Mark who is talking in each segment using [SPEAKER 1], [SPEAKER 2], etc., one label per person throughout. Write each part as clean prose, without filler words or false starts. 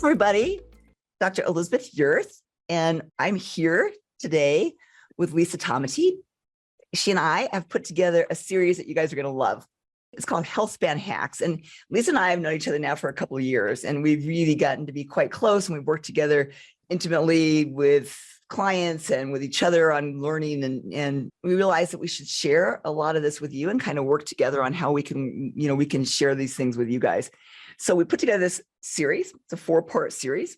[SPEAKER 1] everybody, Dr. Elizabeth Yurth, and I'm here today with Lisa Tomati. She and I have put together a series that you guys are going to love. It's called Healthspan Hacks. And Lisa and I have known each other now for a couple of years, and we've really gotten to be quite close, and we've worked together intimately with clients and with each other on learning. And we realized that we should share a lot of this with you and kind of work together on how we can share these things with you guys. So we put together this series. It's a 4-part series,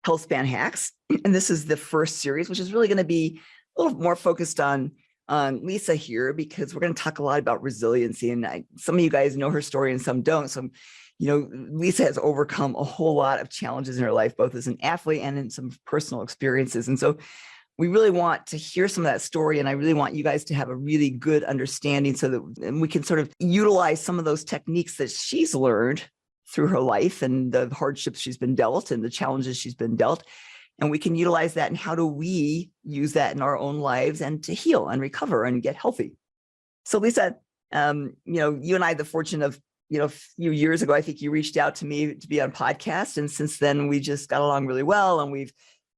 [SPEAKER 1] Healthspan Hacks. And this is the first series, which is really going to be a little more focused on Lisa here, because we're going to talk a lot about resiliency. And some of you guys know her story and some don't. So, Lisa has overcome a whole lot of challenges in her life, both as an athlete and in some personal experiences. And so we really want to hear some of that story. And I really want you guys to have a really good understanding so that we can sort of utilize some of those techniques that she's learned through her life and the hardships she's been dealt and the challenges she's been dealt. And we can utilize that. And how do we use that in our own lives and to heal and recover and get healthy? So Lisa, you and I had the fortune of, a few years ago, I think you reached out to me to be on podcast. And since then we just got along really well, and we've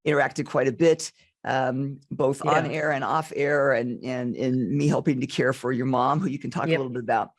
[SPEAKER 1] interacted quite a bit, both on air and off air, and in me helping to care for your mom, who you can talk a little bit about.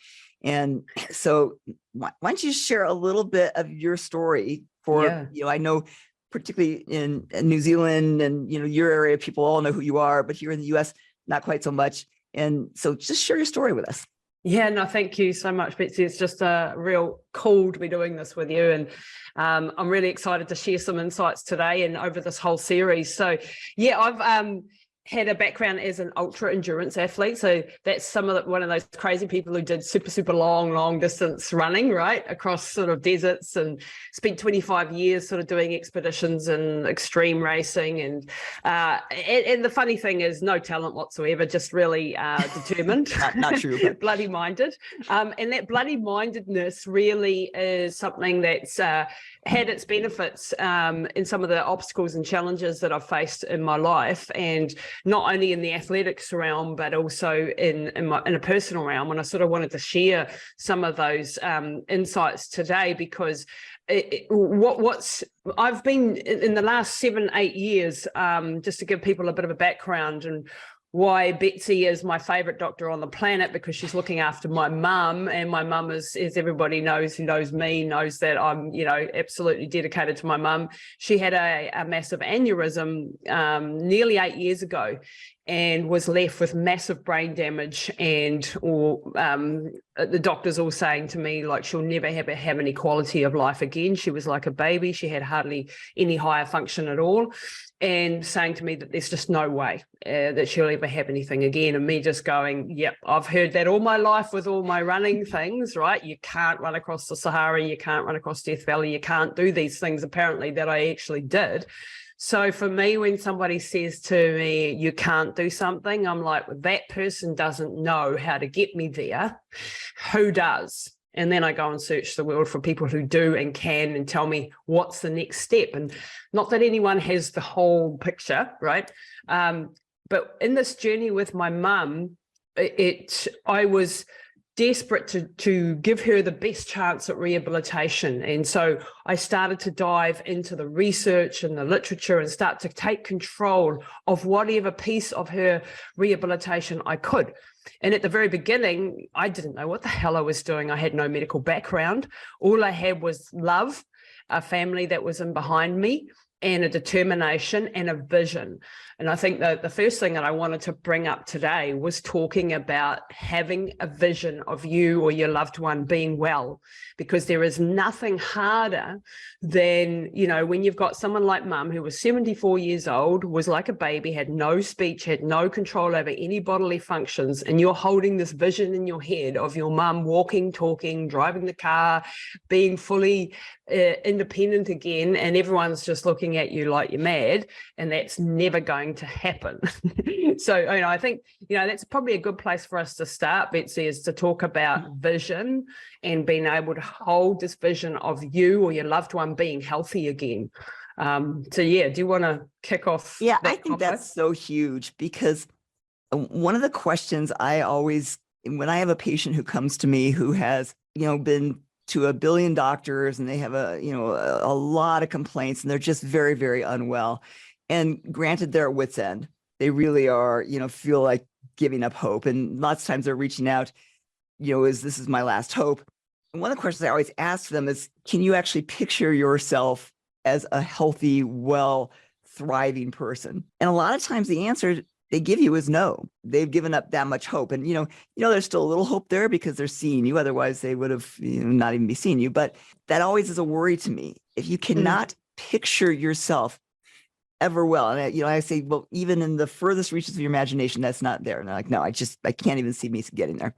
[SPEAKER 1] And so why don't you share a little bit of your story for, I know particularly in New Zealand and, your area, people all know who you are, but here in the US, not quite so much. And so just share your story with us.
[SPEAKER 2] Yeah, no, thank you so much, Betsy. It's just real cool to be doing this with you. And I'm really excited to share some insights today and over this whole series. So yeah, I've had a background as an ultra endurance athlete. So that's one of those crazy people who did super long distance running, right, across sort of deserts, and spent 25 years sort of doing expeditions and extreme racing. And the funny thing is, no talent whatsoever, just really determined,
[SPEAKER 1] not true, but
[SPEAKER 2] bloody minded. And that bloody mindedness really is something that's had its benefits in some of the obstacles and challenges that I've faced in my life, and not only in the athletics realm, but also in a personal realm. And I sort of wanted to share some of those insights today, because I've been in the last 7-8 years, just to give people a bit of a background, and why Betsy is my favorite doctor on the planet, because she's looking after my mum, and my mum is, as everybody knows who knows me, knows that I'm, absolutely dedicated to my mum. She had a massive aneurysm nearly 8 years ago, and was left with massive brain damage, and the doctors all saying to me, like, she'll never have any quality of life again. She was like a baby. She had hardly any higher function at all, and saying to me that there's just no way that she'll ever have anything again. And me just going, yep, I've heard that all my life with all my running things, right? You can't run across the Sahara, you can't run across Death Valley, you can't do these things, apparently, that I actually did. So for me, when somebody says to me, you can't do something, I'm like, well, that person doesn't know how to get me there. Who does? And then I go and search the world for people who do and can, and tell me what's the next step. And not that anyone has the whole picture, right? But in this journey with my mum, I was desperate to give her the best chance at rehabilitation. And so I started to dive into the research and the literature and start to take control of whatever piece of her rehabilitation I could. And at the very beginning, I didn't know what the hell I was doing. I had no medical background. All I had was love, a family that was in behind me, and a determination and a vision. And I think that the first thing that I wanted to bring up today was talking about having a vision of you or your loved one being well, because there is nothing harder than, when you've got someone like mum, who was 74 years old, was like a baby, had no speech, had no control over any bodily functions, and you're holding this vision in your head of your mum walking, talking, driving the car, being fully independent again, and everyone's just looking at you like you're mad, and that's never going to happen. So I think that's probably a good place for us to start, Betsy, is to talk about vision and being able to hold this vision of you or your loved one being healthy again. So yeah, do you want to kick off?
[SPEAKER 1] Yeah, I think that's so huge, because one of the questions I always, when I have a patient who comes to me who has been to 1 billion doctors and they have a lot of complaints and they're just very, very unwell. And granted, they're at wit's end. They really are, feel like giving up hope. And lots of times they're reaching out, this is my last hope. And one of the questions I always ask them is, can you actually picture yourself as a healthy, well, thriving person? And a lot of times the answer they give you is no. They've given up that much hope. And, there's still a little hope there because they're seeing you. Otherwise, they would have not even be seeing you. But that always is a worry to me. If you cannot picture yourself ever well, and I say, well, even in the furthest reaches of your imagination, that's not there. And they're like, no, I can't even see me getting there.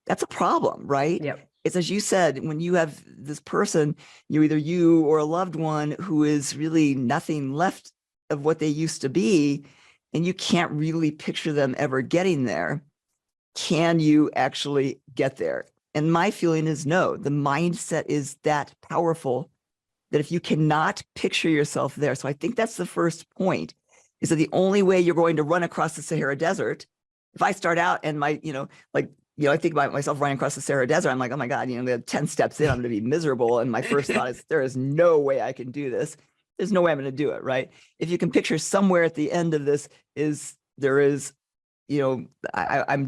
[SPEAKER 1] That's a problem, right?
[SPEAKER 2] Yep.
[SPEAKER 1] It's as you said, when you have this person, either you or a loved one who is really nothing left of what they used to be, and you can't really picture them ever getting there, can you actually get there? And my feeling is no. The mindset is that powerful that if you cannot picture yourself there, so I think that's the first point, is that the only way you're going to run across the Sahara Desert, if I start out and I think about myself running across the Sahara Desert, I'm like, oh my God, the 10 steps in, I'm going to be miserable. And my first thought is, there is no way I can do this. There's no way I'm going to do it, right? If you can picture somewhere at the end of this I'm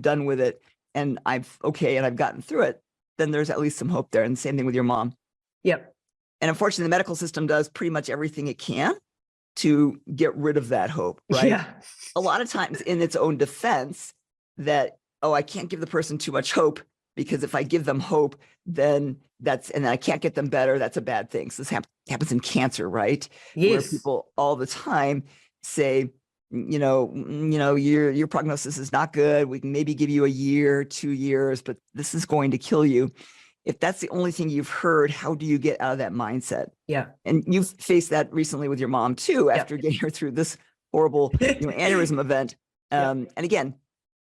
[SPEAKER 1] done with it and I've gotten through it, then there's at least some hope there. And the same thing with your mom.
[SPEAKER 2] Yep.
[SPEAKER 1] And unfortunately, the medical system does pretty much everything it can to get rid of that hope, right?
[SPEAKER 2] Yeah.
[SPEAKER 1] A lot of times in its own defense that, I can't give the person too much hope because if I give them hope, then and I can't get them better. That's a bad thing. So this happens in cancer, right?
[SPEAKER 2] Yes.
[SPEAKER 1] Where people all the time say, your prognosis is not good. We can maybe give you a year, 2 years, but this is going to kill you. If that's the only thing you've heard, how do you get out of that mindset?
[SPEAKER 2] Yeah.
[SPEAKER 1] And you've faced that recently with your mom too, after getting her through this horrible aneurysm event. And again,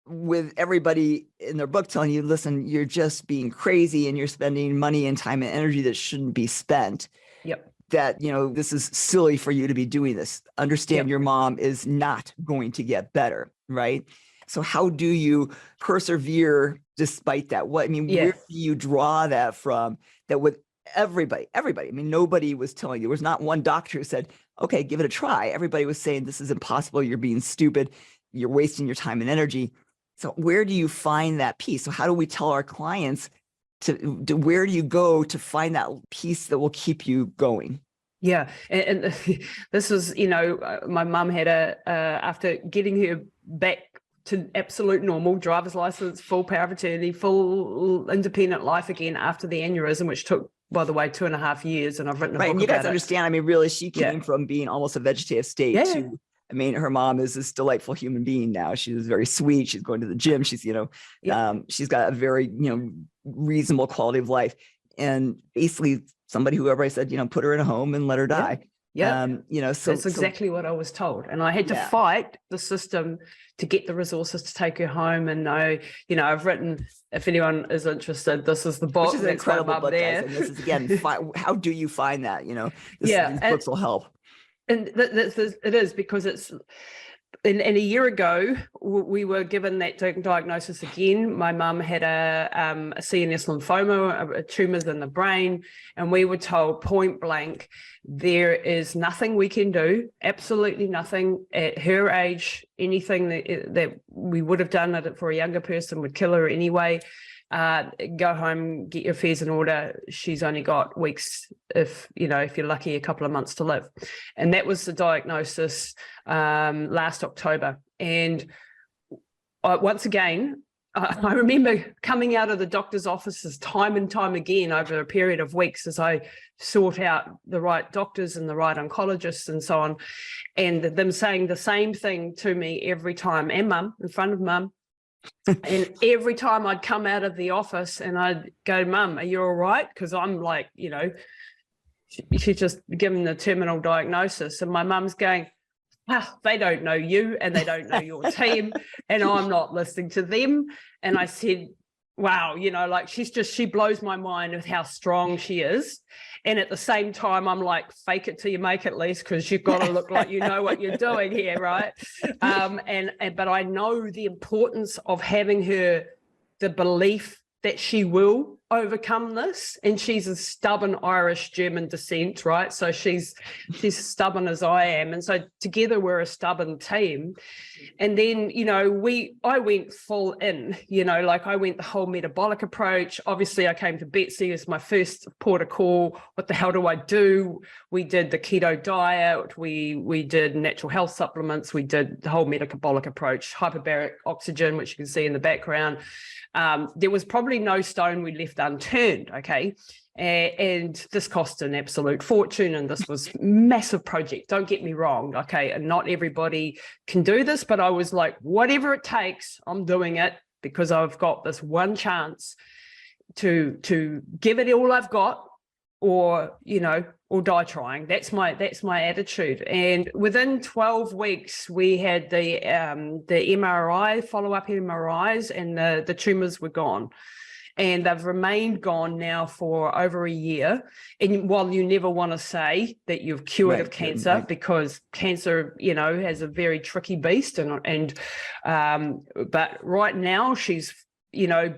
[SPEAKER 1] with everybody in their book telling you, listen, you're just being crazy and you're spending money and time and energy that shouldn't be spent.
[SPEAKER 2] Yep.
[SPEAKER 1] That, this is silly for you to be doing this. Understand your mom is not going to get better, right? So how do you persevere despite that? Where do you draw that from? That with everybody, nobody was telling you. There was not one doctor who said, okay, give it a try. Everybody was saying, this is impossible. You're being stupid. You're wasting your time and energy. So where do you find that peace? So how do we tell our clients to where do you go to find that peace that will keep you going?
[SPEAKER 2] Yeah. And this was, my mum had after getting her back to absolute normal, driver's license, full power of attorney, full independent life again after the aneurysm, which took, by the way, 2.5 years. And I've written a book
[SPEAKER 1] and you guys
[SPEAKER 2] about
[SPEAKER 1] understand, really, she came from being almost a vegetative state to, her mom is this delightful human being now. She's very sweet. She's going to the gym. She's, she's got a very, reasonable quality of life. And basically somebody, whoever I said, put her in a home and let her die.
[SPEAKER 2] Yeah.
[SPEAKER 1] So
[SPEAKER 2] that's exactly what I was told. And I had to fight the system to get the resources to take her home. And I've written, if anyone is interested, this is the book.
[SPEAKER 1] Which is an incredible book, guys. And this is, again, how do you find that? These books will help.
[SPEAKER 2] And it is because it's, and a year ago, we were given that diagnosis again. My mum had a CNS lymphoma, a tumors in the brain, and we were told point blank, there is nothing we can do, absolutely nothing at her age. Anything that we would have done for a younger person would kill her anyway. Go home, get your affairs in order. She's only got weeks, if you're lucky, a couple of months to live. And that was the diagnosis last October. And once again, I remember coming out of the doctor's offices time and time again over a period of weeks as I sought out the right doctors and the right oncologists and so on, and them saying the same thing to me every time, and mum, in front of mum. And every time I'd come out of the office and I'd go, Mum, are you all right? Because I'm like, she's just given the terminal diagnosis. And my mum's going, they don't know you and they don't know your team. And I'm not listening to them. And I said, wow, she blows my mind with how strong she is. And at the same time, I'm like, fake it till you make it, Lise, because you've got to look like you know what you're doing here, right? But I know the importance of having her, the belief that she will overcome this, and she's a stubborn Irish German descent, right? So she's stubborn as I am, and so together we're a stubborn team. And then, you know, I went full in, you know, like I went the whole metabolic approach. Obviously I came to Betsy as my first port of call. What the hell do I do? We did the keto diet, we did natural health supplements, we did the whole metabolic approach, hyperbaric oxygen, which you can see in the background. There was probably no stone we left unturned, okay? And this cost an absolute fortune, and this was a massive project, don't get me wrong, okay? And not everybody can do this, but I was like, whatever it takes, I'm doing it, because I've got this one chance to give it all I've got, or, you know, or die trying. That's my attitude. And within 12 weeks, we had the MRI, follow-up MRIs, and the tumors were gone. And they've remained gone now for over a year. And while you never want to say that you've cured of cancer, because cancer, you know, has a very tricky beast, but right now she's, you know,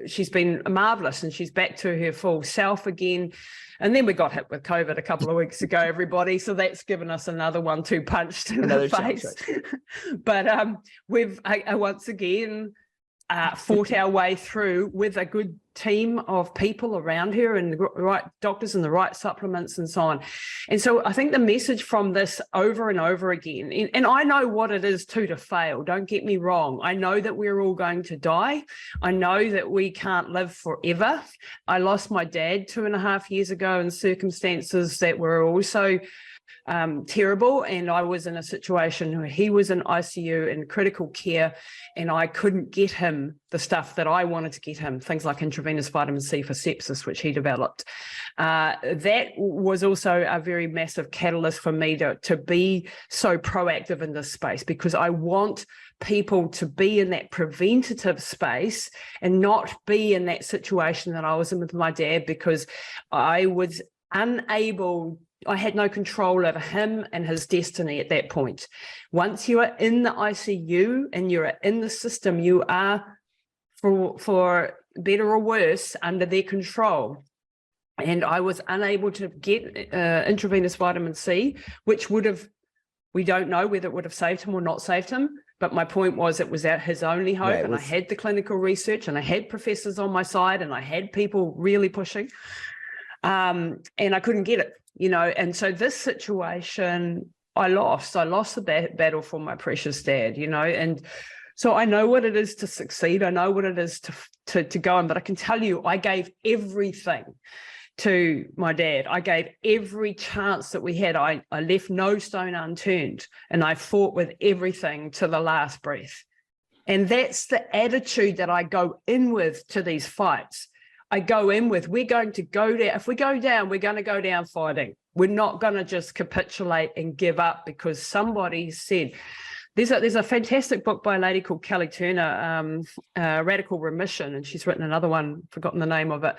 [SPEAKER 2] she's been marvelous, and she's back to her full self again. And then we got hit with COVID a couple of weeks ago, everybody. So that's given us another 1-2 punch to the face. But we've once again fought our way through with a good team of people around her, and the right doctors and the right supplements and so on. And so I think the message from this over and over again, and I know what it is to fail, don't get me wrong. I know that we're all going to die. I know that we can't live forever. I lost my dad 2.5 years ago in circumstances that were also terrible, and I was in a situation where he was in ICU in critical care, and I couldn't get him the stuff that I wanted to get him, things like intravenous vitamin C for sepsis, which he developed. That was also a very massive catalyst for me to be so proactive in this space, because I want people to be in that preventative space and not be in that situation that I was in with my dad, because I was unable, I had no control over him and his destiny at that point. Once you are in the ICU and you're in the system, you are, for better or worse, under their control. And I was unable to get intravenous vitamin C, which would have, we don't know whether it would have saved him or not saved him. But my point was, it was his only hope. Right, and I had the clinical research, and I had professors on my side, and I had people really pushing. And I couldn't get it, you know. And so this situation, I lost the battle for my precious dad, you know. And so I know what it is to succeed. I know what it is to go on. But I can tell you, I gave everything to my dad. I gave every chance that we had. I left no stone unturned, and I fought with everything to the last breath. And that's the attitude that I go in with to these fights. I go in with, we're going to go down. If we go down, we're going to go down fighting. We're not going to just capitulate and give up because somebody said. There's a fantastic book by a lady called Kelly Turner, Radical Remission, and she's written another one, forgotten the name of it.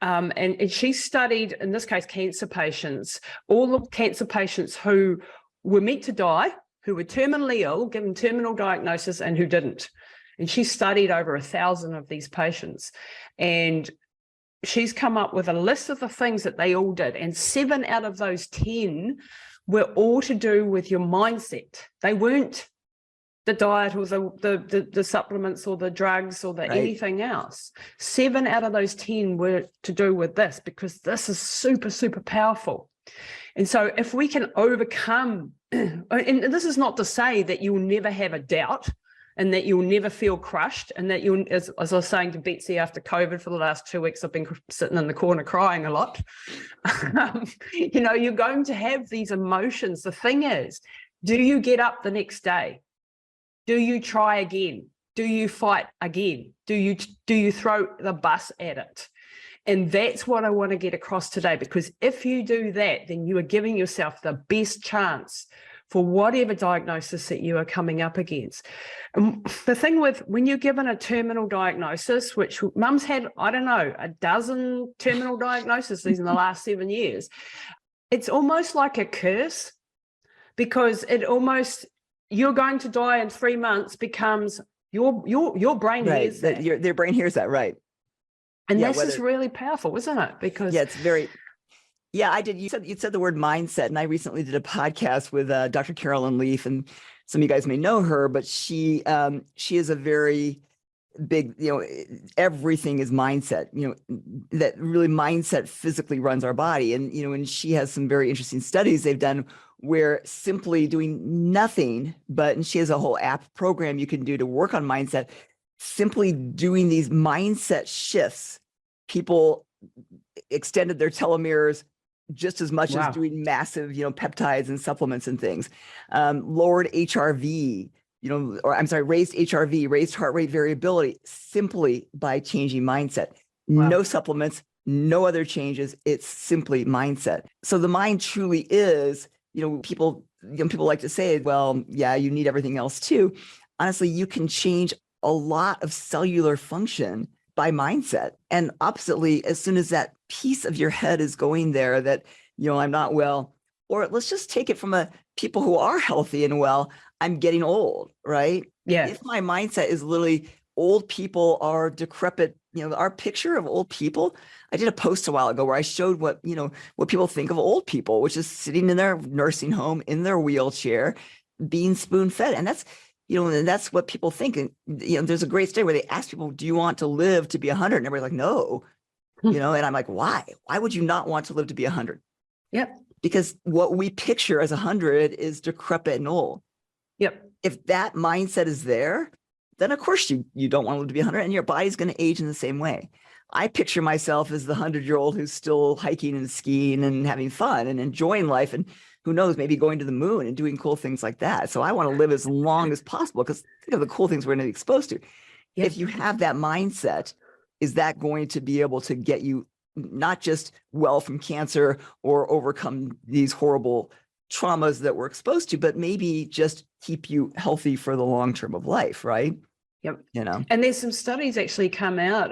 [SPEAKER 2] And she studied, in this case, cancer patients, all the cancer patients who were meant to die, who were terminally ill, given terminal diagnosis, and who didn't. And she studied over 1,000 of these patients. And she's come up with a list of the things that they all did. And 7 out of those 10 were all to do with your mindset. They weren't the diet or the supplements or the drugs or anything else. 7 out of those 10 were to do with this, because this is super, super powerful. And so if we can overcome, and this is not to say that you'll never have a doubt and that you'll never feel crushed, and that you'll, as I was saying to Betsy after COVID for the last 2 weeks, I've been sitting in the corner crying a lot. You know, you're going to have these emotions. The thing is, do you get up the next day? Do you try again? Do you fight again? Do you throw the bus at it? And that's what I want to get across today, because if you do that, then you are giving yourself the best chance for whatever diagnosis that you are coming up against. And the thing with, when you're given a terminal diagnosis, which Mum's had, I don't know, 12 terminal diagnoses in the last 7 years, it's almost like a curse, because it almost, you're going to die in 3 months becomes your brain hears that.
[SPEAKER 1] Their brain hears that, right.
[SPEAKER 2] And
[SPEAKER 1] Yeah,
[SPEAKER 2] this is really powerful, isn't it? Because
[SPEAKER 1] it's very, yeah, I did. You said the word mindset, and I recently did a podcast with Dr. Carolyn Leaf, and some of you guys may know her, but she is a very big, everything is mindset, that really mindset physically runs our body. And she has some very interesting studies they've done where simply doing nothing, and she has a whole app program you can do to work on mindset, simply doing these mindset shifts, people extended their telomeres just as much as doing massive, peptides and supplements and things, lowered HRV, raised HRV, raised heart rate variability, simply by changing mindset. No supplements, no other changes. It's simply mindset. So the mind truly is, people like to say, well, yeah, you need everything else too. Honestly, you can change a lot of cellular function by mindset. And oppositely, as soon as that piece of your head is going there that, I'm not well, or let's just take it from people who are healthy and well, I'm getting old, right?
[SPEAKER 2] Yeah.
[SPEAKER 1] If my mindset is literally old people are decrepit, our picture of old people, I did a post a while ago where I showed what people think of old people, which is sitting in their nursing home in their wheelchair, being spoon fed. And that's, and that's what people think. And, there's a great study where they ask people, do you want to live to be 100? And everybody's like, no, and I'm like, why? Why would you not want to live to be 100?
[SPEAKER 2] Yep.
[SPEAKER 1] Because what we picture as 100 is decrepit and old.
[SPEAKER 2] Yep.
[SPEAKER 1] If that mindset is there, then of course you don't want to live to be 100, and your body's going to age in the same way. I picture myself as the 100-year-old who's still hiking and skiing and having fun and enjoying life, and who knows, maybe going to the moon and doing cool things like that. So I want to live as long as possible, because think of the cool things we're going to be exposed to. Yep. If you have that mindset, is that going to be able to get you not just well from cancer or overcome these horrible traumas that we're exposed to, but maybe just keep you healthy for the long term of life, right?
[SPEAKER 2] Yep. And there's some studies actually come out.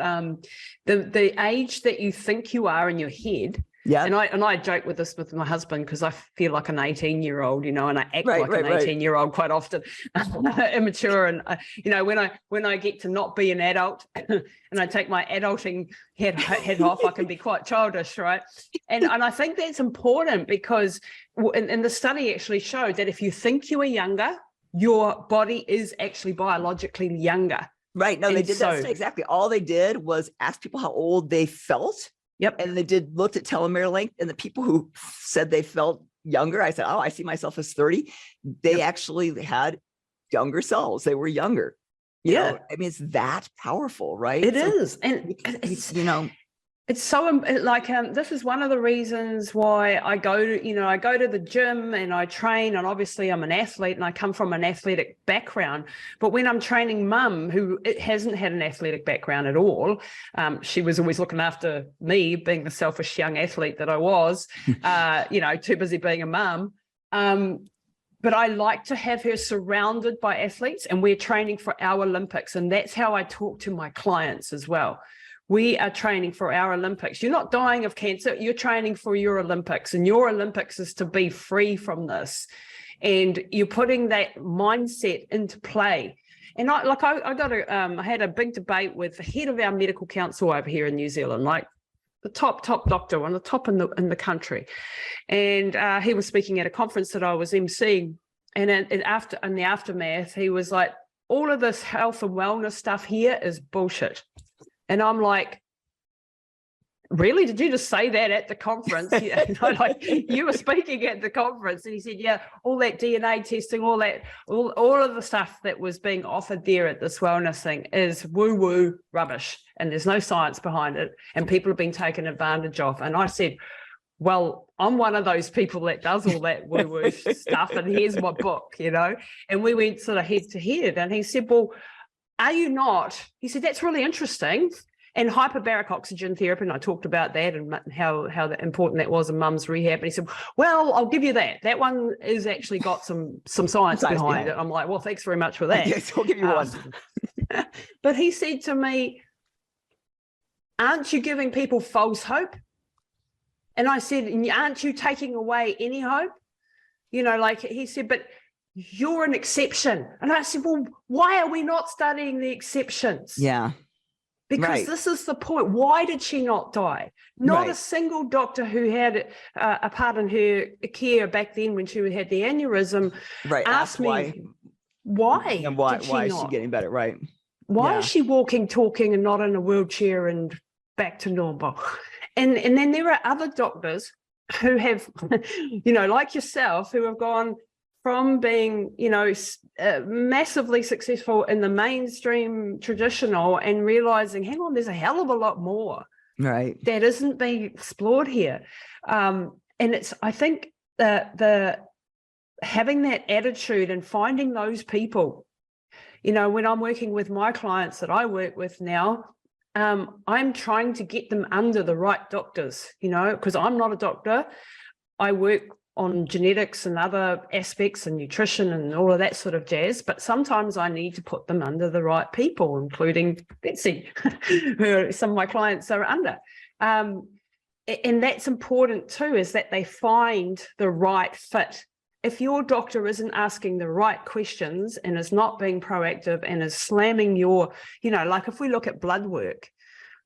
[SPEAKER 2] The age that you think you are in your head. Yeah. And I joke with this with my husband, because I feel like an 18-year-old, and I act like an 18-year-old quite often, immature. And when I get to not be an adult and I take my adulting head off, I can be quite childish, right? And I think that's important, because and the study actually showed that if you think you are younger, your body is actually biologically younger. Right. No, they did that study. Exactly. All they did was ask people how old they felt. Yep. And they looked at telomere length, and the people who said they felt younger, I said, oh, I see myself as 30. They actually had younger cells. They were younger. You know, I mean, it's that powerful, right? It is. And it's, it's so this is one of the reasons why I go to the gym and I train, and obviously I'm an athlete and I come from an athletic background. But when I'm training mum, who hasn't had an athletic background at all, she was always looking after me, being the selfish young athlete that I was, too busy being a mum. But I like to have her surrounded by athletes, and we're training for our Olympics. And that's how I talk to my clients as well. We are training for our Olympics. You're not dying of cancer. You're training for your Olympics, and your Olympics is to be free from this. And you're putting that mindset into play. And I had a big debate with the head of our medical council over here in New Zealand, like the top doctor, one of the top in the country. And he was speaking at a conference that I was emceeing. And in the aftermath, he was like, all of this health and wellness stuff here is bullshit. And I'm like, really? Did you just say that at the conference? You were speaking at the conference. And he said, yeah, all that DNA testing, all of the stuff that was being offered there at this wellness thing is woo-woo rubbish. And there's no science behind it. And people have been taken advantage of. And I said, well, I'm one of those people that does all that woo-woo stuff. And here's my book, And we went sort of head to head. And he said, well, are you not? He said, that's really interesting. And hyperbaric oxygen therapy, and I talked about that and how important that was in mum's rehab. And he said, well, I'll give you that. That one is actually got some science behind it. I'm like, well, thanks very much for that. Yes, I'll give you one. But he said to me, aren't you giving people false hope? And I said, aren't you taking away any hope? He said, but you're an exception. And I said, well, why are we not studying the exceptions? Yeah. Because
[SPEAKER 1] Right.
[SPEAKER 2] this is the point. Why did she not die? Not a
[SPEAKER 1] Right.
[SPEAKER 2] single doctor who had a part in her care back then when she had the aneurysm
[SPEAKER 1] Right.
[SPEAKER 2] asked me,
[SPEAKER 1] And
[SPEAKER 2] why did she
[SPEAKER 1] why is she
[SPEAKER 2] not?
[SPEAKER 1] getting better? Right.
[SPEAKER 2] Why is
[SPEAKER 1] Yeah.
[SPEAKER 2] she walking, talking, and not in a wheelchair and back to normal? And then there are other doctors who have, like yourself, who have gone from being, massively successful in the mainstream traditional and realizing, hang on, there's a hell of a lot more
[SPEAKER 1] Right.
[SPEAKER 2] that isn't being explored here. And I think the having that attitude and finding those people, when I'm working with my clients that I work with now, I'm trying to get them under the right doctors, because I'm not a doctor. I work on genetics and other aspects and nutrition and all of that sort of jazz, but sometimes I need to put them under the right people, including Betsy, who some of my clients are under. And that's important too, is that they find the right fit. If your doctor isn't asking the right questions and is not being proactive and is slamming your, like if we look at blood work,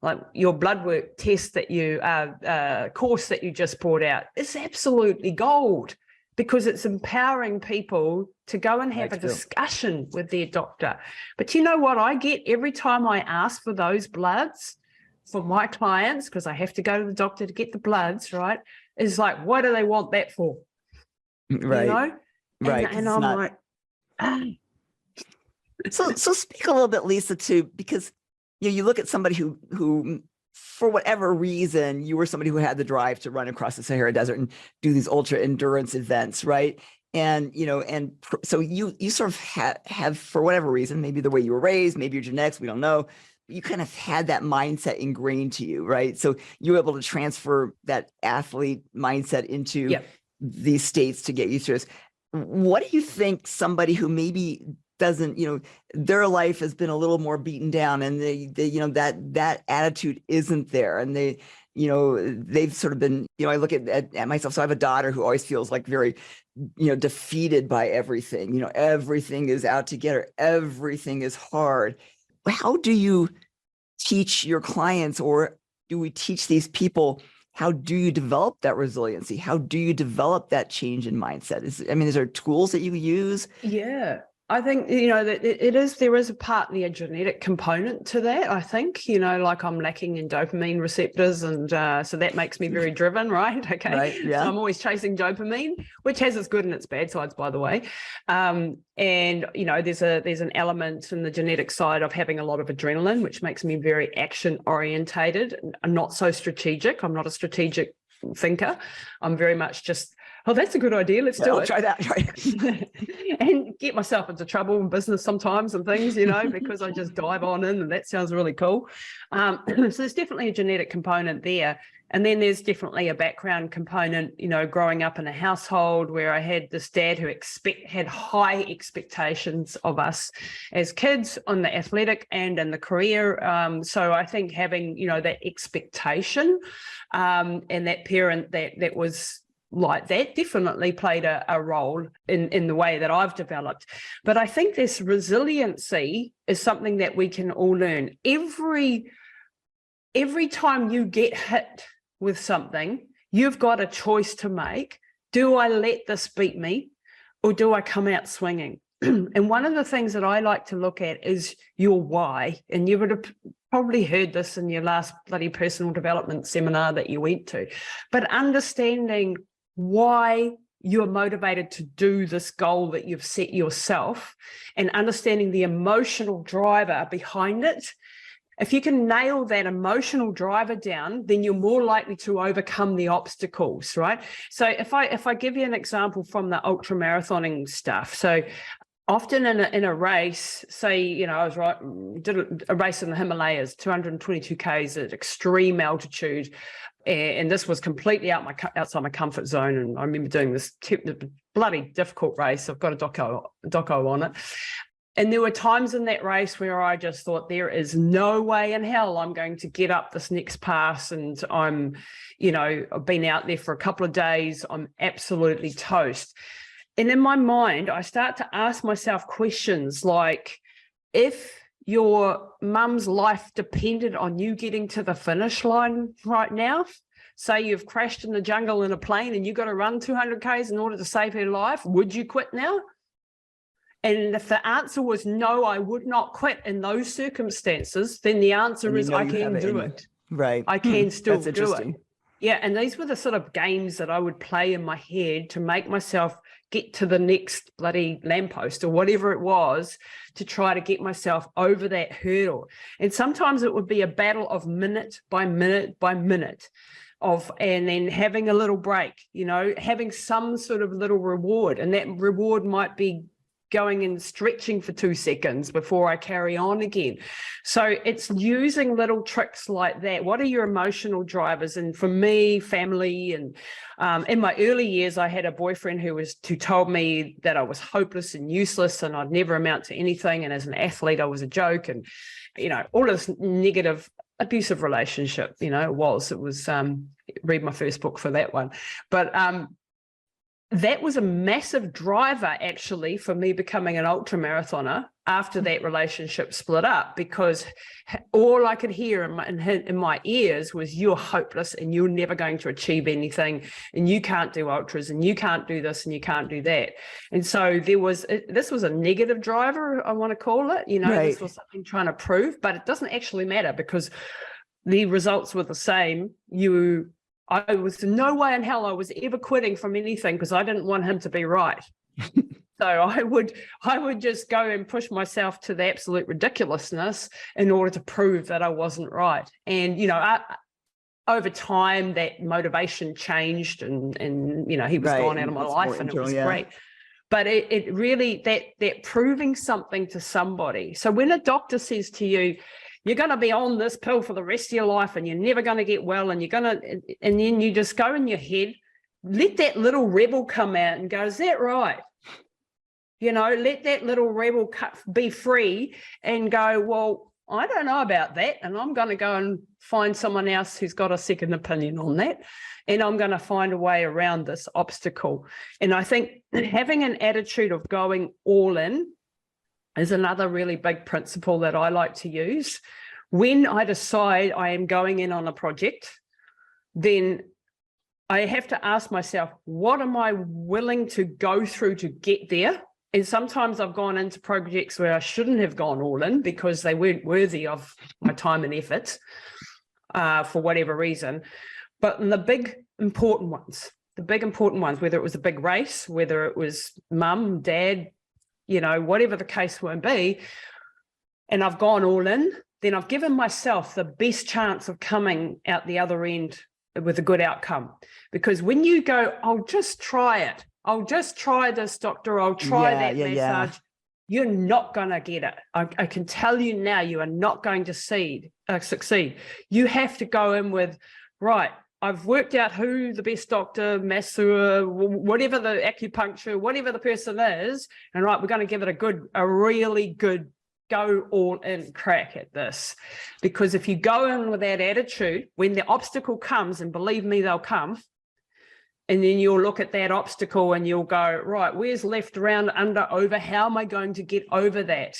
[SPEAKER 2] like your blood work test that course that you just brought out is absolutely gold, because it's empowering people to go and have a discussion with their doctor. But you know what I get every time I ask for those bloods for my clients, because I have to go to the doctor to get the bloods, right, is like, what do they want that for?
[SPEAKER 1] Right. Right.
[SPEAKER 2] And I'm like,
[SPEAKER 1] So speak a little bit, Lisa, too, because you look at somebody who, for whatever reason, you were somebody who had the drive to run across the Sahara Desert and do these ultra endurance events, right? And so you sort of have, for whatever reason, maybe the way you were raised, maybe your genetics, we don't know, but you kind of had that mindset ingrained to you, right? So you were able to transfer that athlete mindset into these states to get you through this. What do you think somebody who maybe doesn't, their life has been a little more beaten down, and they that attitude isn't there, and they've sort of been, I look at myself. So I have a daughter who always feels like very, defeated by everything. Everything is out to get her. Everything is hard. How do you teach your clients, or do we teach these people? How do you develop that resiliency? How do you develop that change in mindset? Is there tools that you use?
[SPEAKER 2] Yeah. I think, that there is partly a genetic component to that. I think, like I'm lacking in dopamine receptors, and so that makes me very driven, right? Okay.
[SPEAKER 1] Right, yeah.
[SPEAKER 2] So I'm always chasing dopamine, which has its good and its bad sides, by the way. And, there's an element in the genetic side of having a lot of adrenaline, which makes me very action orientated and not so strategic. I'm not a strategic thinker. I'm very much just, oh, that's a good idea. Let's do it.
[SPEAKER 1] Try that. Right.
[SPEAKER 2] And get myself into trouble in business sometimes and things, because I just dive on in, and that sounds really cool. So there's definitely a genetic component there. And then there's definitely a background component, growing up in a household where I had this dad who had high expectations of us as kids on the athletic and in the career. So I think having, that expectation and that parent that was like that definitely played a role in the way that I've developed. But I think this resiliency is something that we can all learn. Every time you get hit with something, you've got a choice to make. Do I let this beat me, or do I come out swinging? And one of the things that I like to look at is your why. And you would have probably heard this in your last bloody personal development seminar that you went to, but understanding why you're motivated to do this goal that you've set yourself, and understanding the emotional driver behind it. If you can nail that emotional driver down, then you're more likely to overcome the obstacles, right? So if I give you an example from the ultra marathoning stuff, so often in a race, say, I did a race in the Himalayas, 222 Ks at extreme altitude. And this was completely outside my comfort zone. And I remember doing this bloody difficult race. I've got a doco on it. And there were times in that race where I just thought, there is no way in hell I'm going to get up this next pass. And I've been out there for a couple of days. I'm absolutely toast. And in my mind, I start to ask myself questions like, if your mum's life depended on you getting to the finish line right now, say you've crashed in the jungle in a plane and you've got to run 200 Ks in order to save her life, would you quit now? And if the answer was no, I would not quit in those circumstances, then the answer is I can do it.
[SPEAKER 1] Right.
[SPEAKER 2] I can still
[SPEAKER 1] That's
[SPEAKER 2] do it.
[SPEAKER 1] interesting.
[SPEAKER 2] Yeah, and these were the sort of games that I would play in my head to make myself get to the next bloody lamppost or whatever it was, to try to get myself over that hurdle. And sometimes it would be a battle of minute by minute by minute and then having a little break, you know, having some sort of little reward. And that reward might be going and stretching for 2 seconds before I carry on again. So it's using little tricks like that. What are your emotional drivers? And for me, family, and in my early years, I had a boyfriend who told me that I was hopeless and useless and I'd never amount to anything. And as an athlete, I was a joke, and, you know, all of this negative, abusive relationship, you know, it was read my first book for that one. But that was a massive driver, actually, for me becoming an ultramarathoner after that relationship split up, because all I could hear in my ears was, you're hopeless and you're never going to achieve anything, and you can't do ultras, and you can't do this, and you can't do that. And so this was a negative driver, I want to call it, you know,
[SPEAKER 1] Right.
[SPEAKER 2] This was something trying to prove, but it doesn't actually matter because the results were the same. I was no way in hell I was ever quitting from anything because I didn't want him to be right. So I would just go and push myself to the absolute ridiculousness in order to prove that I wasn't right. And, you know, over time that motivation changed, and you know, he was gone out of my life, and it was great. But it really, that proving something to somebody. So when a doctor says to you, you're going to be on this pill for the rest of your life and you're never going to get well, and and then you just go in your head, let that little rebel come out and go, is that right? You know, let that little rebel be free and go, well, I don't know about that, and I'm going to go and find someone else who's got a second opinion on that, and I'm going to find a way around this obstacle. And I think having an attitude of going all in is another really big principle that I like to use. When I decide I am going in on a project, then I have to ask myself, what am I willing to go through to get there? And sometimes I've gone into projects where I shouldn't have gone all in because they weren't worthy of my time and effort for whatever reason. But in the big important ones, whether it was a big race, whether it was mum, dad, you know, whatever the case won't be, and I've gone all in, then I've given myself the best chance of coming out the other end with a good outcome. Because when you go, I'll just try it, I'll just try this, doctor, I'll try that massage, you're not going to get it. I can tell you now, you are not going to succeed. You have to go in with, right, I've worked out who the best doctor, masseur, whatever the acupuncture, whatever the person is, and right, we're going to give it a really good go all in crack at this. Because if you go in with that attitude, when the obstacle comes, and believe me, they'll come, and then you'll look at that obstacle and you'll go, right, where's left, around, under, over, how am I going to get over that?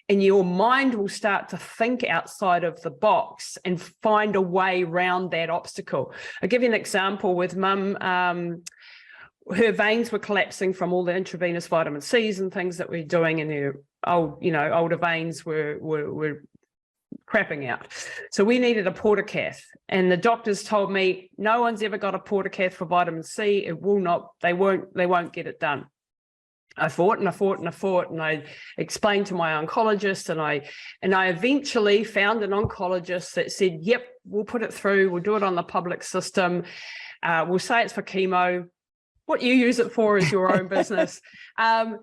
[SPEAKER 2] And your mind will start to think outside of the box and find a way around that obstacle. I'll give you an example with mum. Her veins were collapsing from all the intravenous vitamin C's and things that we're doing, and her older veins were crapping out. So we needed a portacath, and the doctors told me no one's ever got a portacath for vitamin C. They won't get it done. I fought and I explained to my oncologist, and I eventually found an oncologist that said, yep, we'll put it through. We'll do it on the public system. We'll say it's for chemo. What you use it for is your own business. And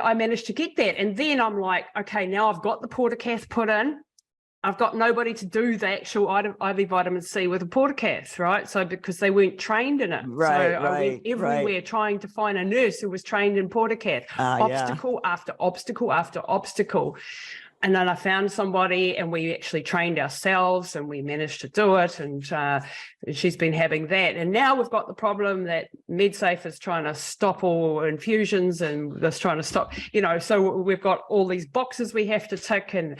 [SPEAKER 2] I managed to get that. And then I'm like, okay, now I've got the portacath put in. I've got nobody to do the actual IV vitamin C with a portacath, right? So because they weren't trained in it. I went everywhere trying to find a nurse who was trained in portacath, obstacle after obstacle after obstacle. And then I found somebody and we actually trained ourselves and we managed to do it. And she's been having that. And now we've got the problem that MedSafe is trying to stop all infusions and that's trying to stop, so we've got all these boxes we have to tick and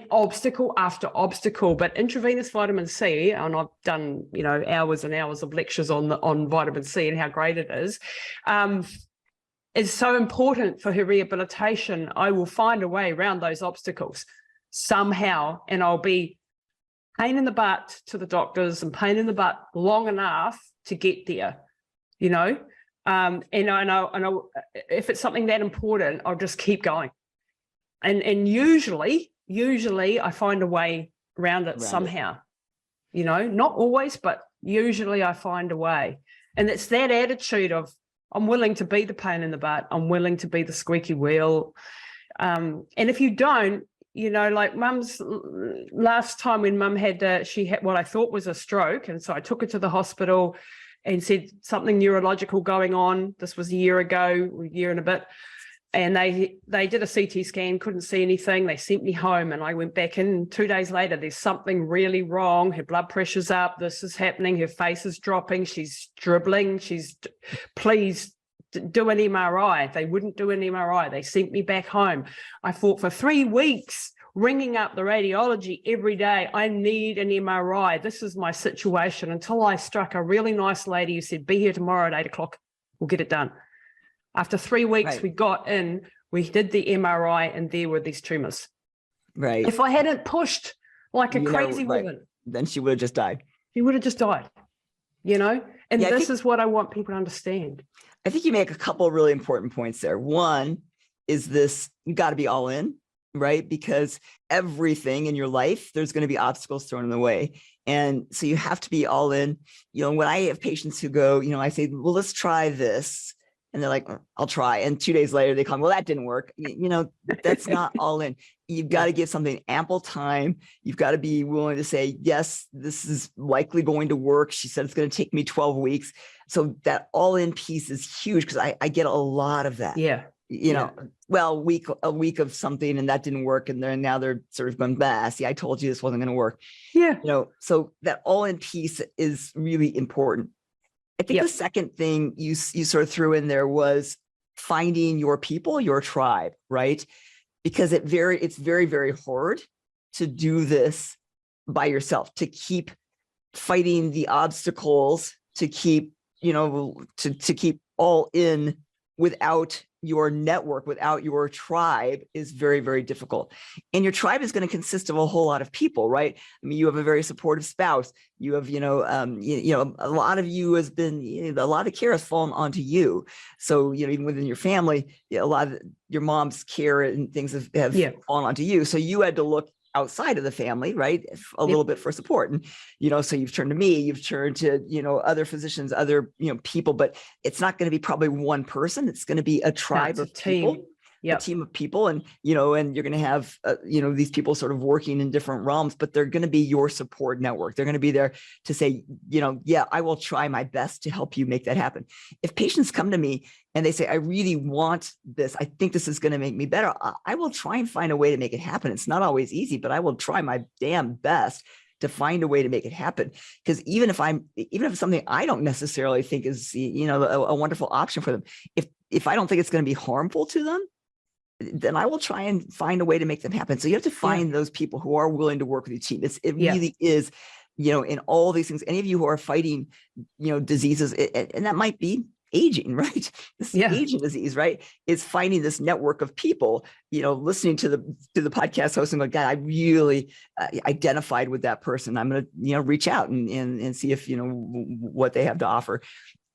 [SPEAKER 2] obstacle after obstacle. But intravenous vitamin C, and I've done, hours and hours of lectures on vitamin C and how great it is so important for her rehabilitation. I will find a way around those obstacles somehow, and I'll be pain in the butt to the doctors and pain in the butt long enough to get there, and I know if it's something that important, I'll just keep going. And usually I find a way around it somehow, not always, but usually I find a way. And it's that attitude of, I'm willing to be the pain in the butt. I'm willing to be the squeaky wheel. And if you don't, like Mum's last time when Mum had, she had what I thought was a stroke. And so I took her to the hospital and said something neurological going on. This was a year ago, a year and a bit. And they did a CT scan, couldn't see anything. They sent me home and I went back in 2 days later. There's something really wrong. Her blood pressure's up. This is happening. Her face is dropping. She's dribbling. Please do an MRI. They wouldn't do an MRI. They sent me back home. I fought for 3 weeks, ringing up the radiology every day. I need an MRI. This is my situation, until I struck a really nice lady who said, be here tomorrow at 8 o'clock. We'll get it done. After 3 weeks,
[SPEAKER 1] Right.
[SPEAKER 2] we got in, we did the MRI, and there were these tumors.
[SPEAKER 1] Right.
[SPEAKER 2] If I hadn't pushed like a crazy woman,
[SPEAKER 1] then she would have just died.
[SPEAKER 2] she would have just died, And this is what I want people to understand.
[SPEAKER 1] I think you make a couple of really important points there. One is this, you got to be all in, right? Because everything in your life, there's going to be obstacles thrown in the way. And so you have to be all in. When I have patients who go, I say, well, let's try this. And they're like, I'll try. And 2 days later, they come, well, that didn't work. That's not all in. You've got to give something ample time. You've got to be willing to say, yes, this is likely going to work. She said it's going to take me 12 weeks. So that all in piece is huge, because I get a lot of that.
[SPEAKER 2] Yeah.
[SPEAKER 1] Well, a week of something and that didn't work. And now they're sort of going, bah, see, I told you this wasn't going to work.
[SPEAKER 2] Yeah.
[SPEAKER 1] So that all in piece is really important. I think the second thing you sort of threw in there was finding your people, your tribe, right? Because it's very, very hard to do this by yourself, to keep fighting the obstacles, to keep, to keep all in without your network, without your tribe, is very, very difficult. And your tribe is going to consist of a whole lot of people, right? I mean, you have a very supportive spouse. You have, a lot of you has been, a lot of care has fallen onto you. So, even within your family, a lot of your mom's care and things have fallen onto you. So you had to look outside of the family, right? A little bit for support. And, so you've turned to me, you've turned to, other physicians, other, people, but it's not going to be probably one person. It's going to be a tribe of people, a team of people. And, and you're going to have, these people sort of working in different realms, but they're going to be your support network. They're going to be there to say, yeah, I will try my best to help you make that happen. If patients come to me and they say, I really want this, I think this is going to make me better, I will try and find a way to make it happen. It's not always easy, but I will try my damn best to find a way to make it happen. Because even if it's something I don't necessarily think is, a wonderful option for them, if I don't think it's going to be harmful to them, then I will try and find a way to make them happen. So you have to find those people who are willing to work with your team. It really is, in all these things, any of you who are fighting, diseases, and that might be aging, right? This aging disease, right? Is finding this network of people, listening to the podcast host and go, God, I really identified with that person. I'm going to, reach out and see if, what they have to offer.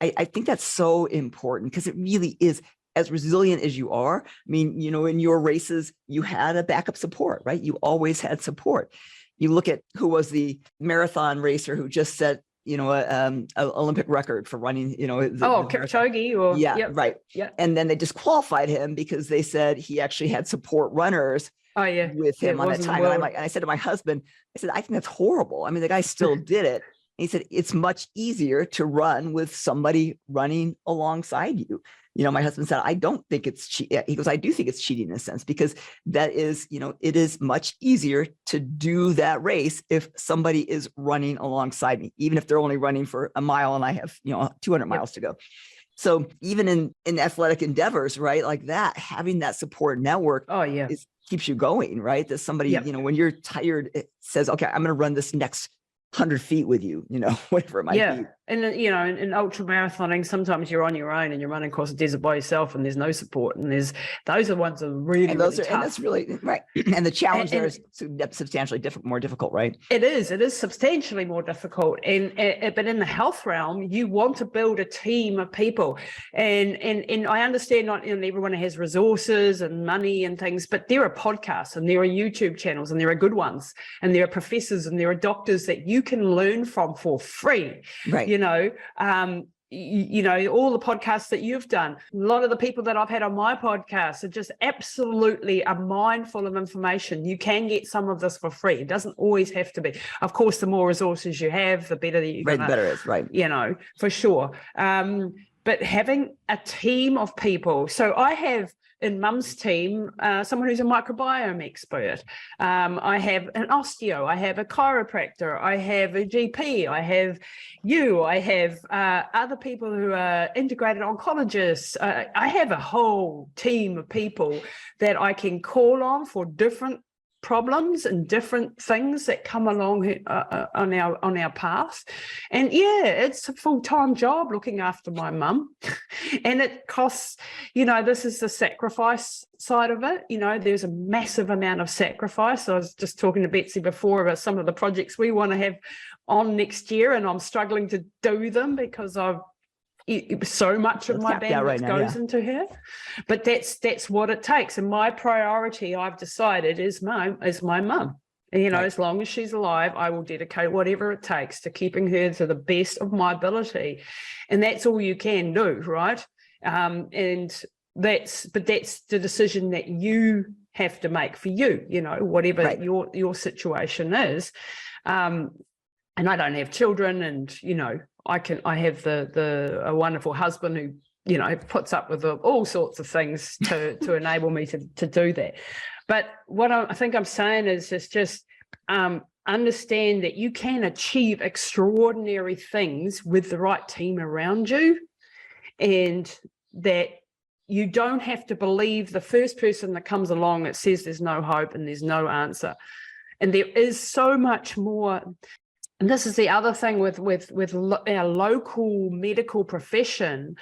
[SPEAKER 1] I think that's so important, because it really is, as resilient as you are. I mean, in your races, you had a backup support, right? You always had support. You look at who was the marathon racer who just set, an Olympic record for running,
[SPEAKER 2] Kipchoge
[SPEAKER 1] right. Yeah. And then they disqualified him because they said he actually had support runners with him on that time. And I said to my husband, I said, I think that's horrible. I mean, the guy still did it. And he said, it's much easier to run with somebody running alongside you. My husband said, I don't think it's cheating. He goes, I do think it's cheating in a sense, because that is, it is much easier to do that race if somebody is running alongside me, even if they're only running for a mile and I have, 200 miles to go. So even in athletic endeavors, right, like that, having that support network keeps you going, right? That somebody, when you're tired, it says, okay, I'm going to run this next 100 feet with you, whatever it might be.
[SPEAKER 2] And in ultra marathoning, sometimes you're on your own and you're running across a desert by yourself and there's no support, and those are the ones that are really, really tough.
[SPEAKER 1] And that's really right. And the challenge there is substantially more difficult, right?
[SPEAKER 2] It is substantially more difficult. But in the health realm, you want to build a team of people. And I understand not everyone has resources and money and things, but there are podcasts and there are YouTube channels, and there are good ones, and there are professors and there are doctors that you can learn from for free.
[SPEAKER 1] Right.
[SPEAKER 2] All the podcasts that you've done, a lot of the people that I've had on my podcast are just absolutely are mindful of information. You can get some of this for free. It doesn't always have to be. Of course, the more resources you have, the better that you're
[SPEAKER 1] right, the better it is, right.
[SPEAKER 2] For sure. But having a team of people. So I have in Mum's team, someone who's a microbiome expert. I have an osteo, I have a chiropractor, I have a GP, I have I have other people who are integrated oncologists. I have a whole team of people that I can call on for different problems and different things that come along on our path. And it's a full-time job looking after my mum, and it costs, this is the sacrifice side of it. There's a massive amount of sacrifice. I was just talking to Betsy before about some of the projects we want to have on next year, and I'm struggling to do them because so much of my bandwidth goes into her, but that's what it takes. And my priority, I've decided, is my mum. As long as she's alive, I will dedicate whatever it takes to keeping her to the best of my ability, and that's all you can do, right? And that's the decision that you have to make for you. Whatever your situation is. And I don't have children, and I have a wonderful husband who puts up with all sorts of things to enable me to do that. But what I think I'm saying is just understand that you can achieve extraordinary things with the right team around you, and that you don't have to believe the first person that comes along that says there's no hope and there's no answer. And there is so much more. And this is the other thing with our local medical profession.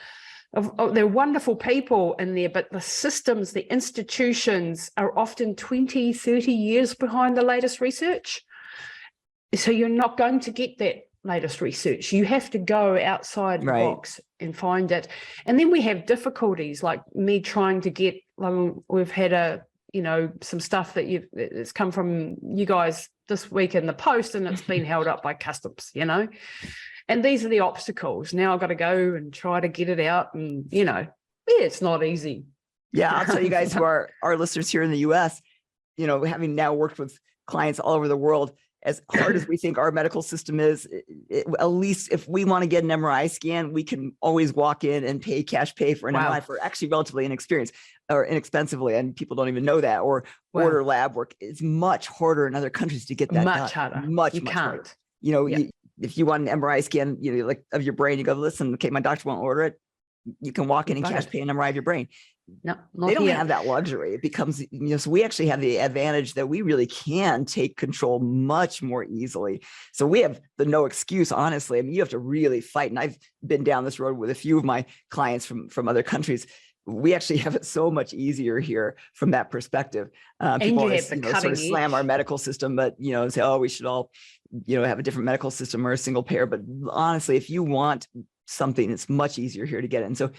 [SPEAKER 2] There are wonderful people in there, but the systems, the institutions are often 20, 30 years behind the latest research. So you're not going to get that latest research. You have to go outside the box and find it. And then we have difficulties like me trying to get, we've had some stuff that's come from you guys this week in the post, and it's been held up by customs, and these are the obstacles. Now I've got to go and try to get it out, and it's not easy.
[SPEAKER 1] Yeah, I'll tell you guys who are our listeners here in the US, having now worked with clients all over the world, as hard as we think our medical system is, at least if we want to get an MRI scan, we can always walk in and cash pay for an MRI for actually relatively inexpensively, and people don't even know that, or order lab work. It's much harder in other countries to get that
[SPEAKER 2] much
[SPEAKER 1] done.
[SPEAKER 2] Harder.
[SPEAKER 1] Much harder. If you want an MRI scan, like of your brain, you go, listen, okay, my doctor won't order it. You can walk in and cash pay an MRI of your brain.
[SPEAKER 2] No,
[SPEAKER 1] they don't have that luxury. It becomes, so we actually have the advantage that we really can take control much more easily. So we have the no excuse, honestly. I mean, you have to really fight. And I've been down this road with a few of my clients from other countries. We actually have it so much easier here from that perspective. People always, sort of slam our medical system, but, say, oh, we should all, have a different medical system or a single payer. But honestly, if you want something, it's much easier here to get it. And so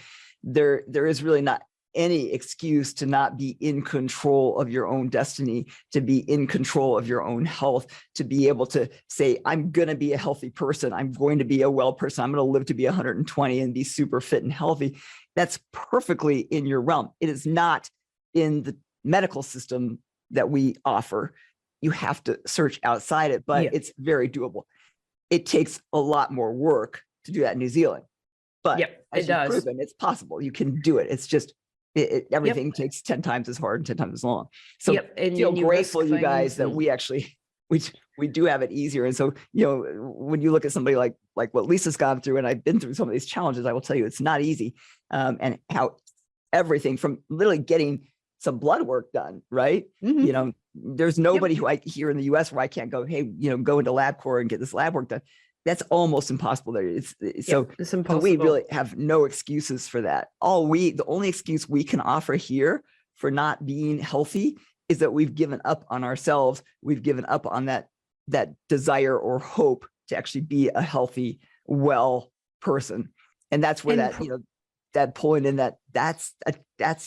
[SPEAKER 1] there is really not any excuse to not be in control of your own destiny, to be in control of your own health, to be able to say, I'm going to be a healthy person. I'm going to be a well person. I'm going to live to be 120 and be super fit and healthy. That's perfectly in your realm. It is not in the medical system that we offer. You have to search outside it, but it's very doable. It takes a lot more work to do that in New Zealand. But
[SPEAKER 2] Yep,
[SPEAKER 1] as
[SPEAKER 2] it
[SPEAKER 1] you've
[SPEAKER 2] does.
[SPEAKER 1] proven, it's possible. You can do it. It's just everything takes 10 times as hard and 10 times as long. So
[SPEAKER 2] Yep, and
[SPEAKER 1] feel
[SPEAKER 2] then you
[SPEAKER 1] grateful,
[SPEAKER 2] risk
[SPEAKER 1] you guys,
[SPEAKER 2] things
[SPEAKER 1] that
[SPEAKER 2] and
[SPEAKER 1] we actually we do have it easier. And so, you know, when you look at somebody like what Lisa's gone through, and I've been through some of these challenges, I will tell you it's not easy. And how everything from literally getting some blood work done, right?
[SPEAKER 2] Mhm.
[SPEAKER 1] You know, there's nobody who here in the US where I can't go, hey, you know, go into LabCorp and get this lab work done. That's almost impossible there. It's
[SPEAKER 2] impossible.
[SPEAKER 1] so we really have no excuses for that. The only excuse we can offer here for not being healthy is that we've given up on ourselves. We've given up on that desire or hope to actually be a healthy, well person. And that's where that pulling in that's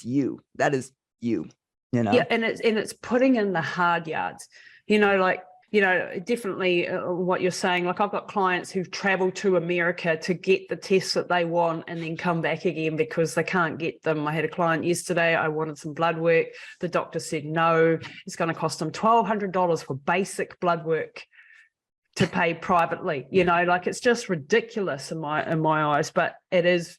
[SPEAKER 1] you. That is you, you know?
[SPEAKER 2] Yeah. And it's putting in the hard yards, you know, like, you know, definitely what you're saying. Like I've got clients who've traveled to America to get the tests that they want and then come back again because they can't get them. I had a client yesterday. I wanted some blood work. The doctor said, no, it's going to cost them $1,200 for basic blood work to pay privately. You know, like it's just ridiculous in my eyes, but it is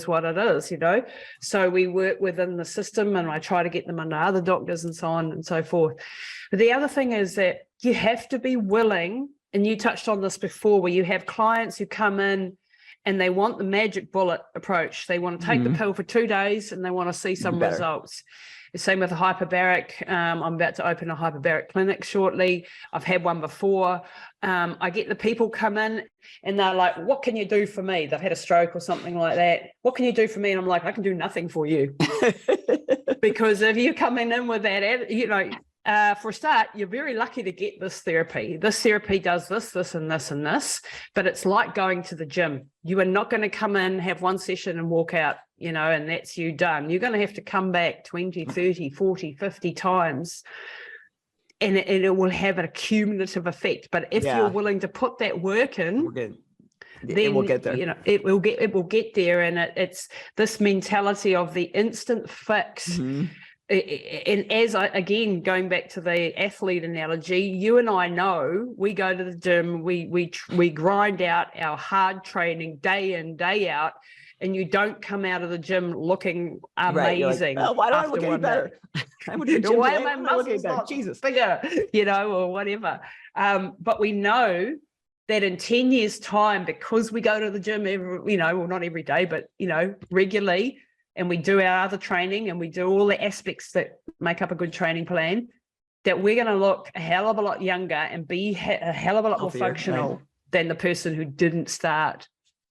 [SPEAKER 2] what it is, you know. So we work within the system and I try to get them under other doctors and so on and so forth. But the other thing is that you have to be willing, and you touched on this before, where you have clients who come in and they want the magic bullet approach. They want to take the pill for 2 days and they want to see some results. The same with a hyperbaric. I'm about to open a hyperbaric clinic shortly. I've had one before. I get the people come in and they're like, what can you do for me? They've had a stroke or something like that. What can you do for me? And I'm like, I can do nothing for you. Because if you're coming in with that, you know, for a start, you're very lucky to get this therapy. This therapy does this, this, and this, and this, but it's like going to the gym. You are not going to come in, have one session and walk out, you know, and that's you done. You're going to have to come back 20, 30, 40, 50 times, and it will have a cumulative effect. But if you're willing to put that work in, then
[SPEAKER 1] it will get there.
[SPEAKER 2] You know, it will get there. And it's this mentality of the instant fix. And as again, going back to the athlete analogy, you and I know we go to the gym, we grind out our hard training day in, day out, and you don't come out of the gym looking amazing.
[SPEAKER 1] Like, why don't I look any better?
[SPEAKER 2] Why am I muscles not bigger, you know, or whatever. But we know that in 10 years' time, because we go to the gym every, you know, well, not every day, but, you know, regularly, and we do our other training and we do all the aspects that make up a good training plan, that we're going to look a hell of a lot younger and be a hell of a lot more functional than the person who didn't start,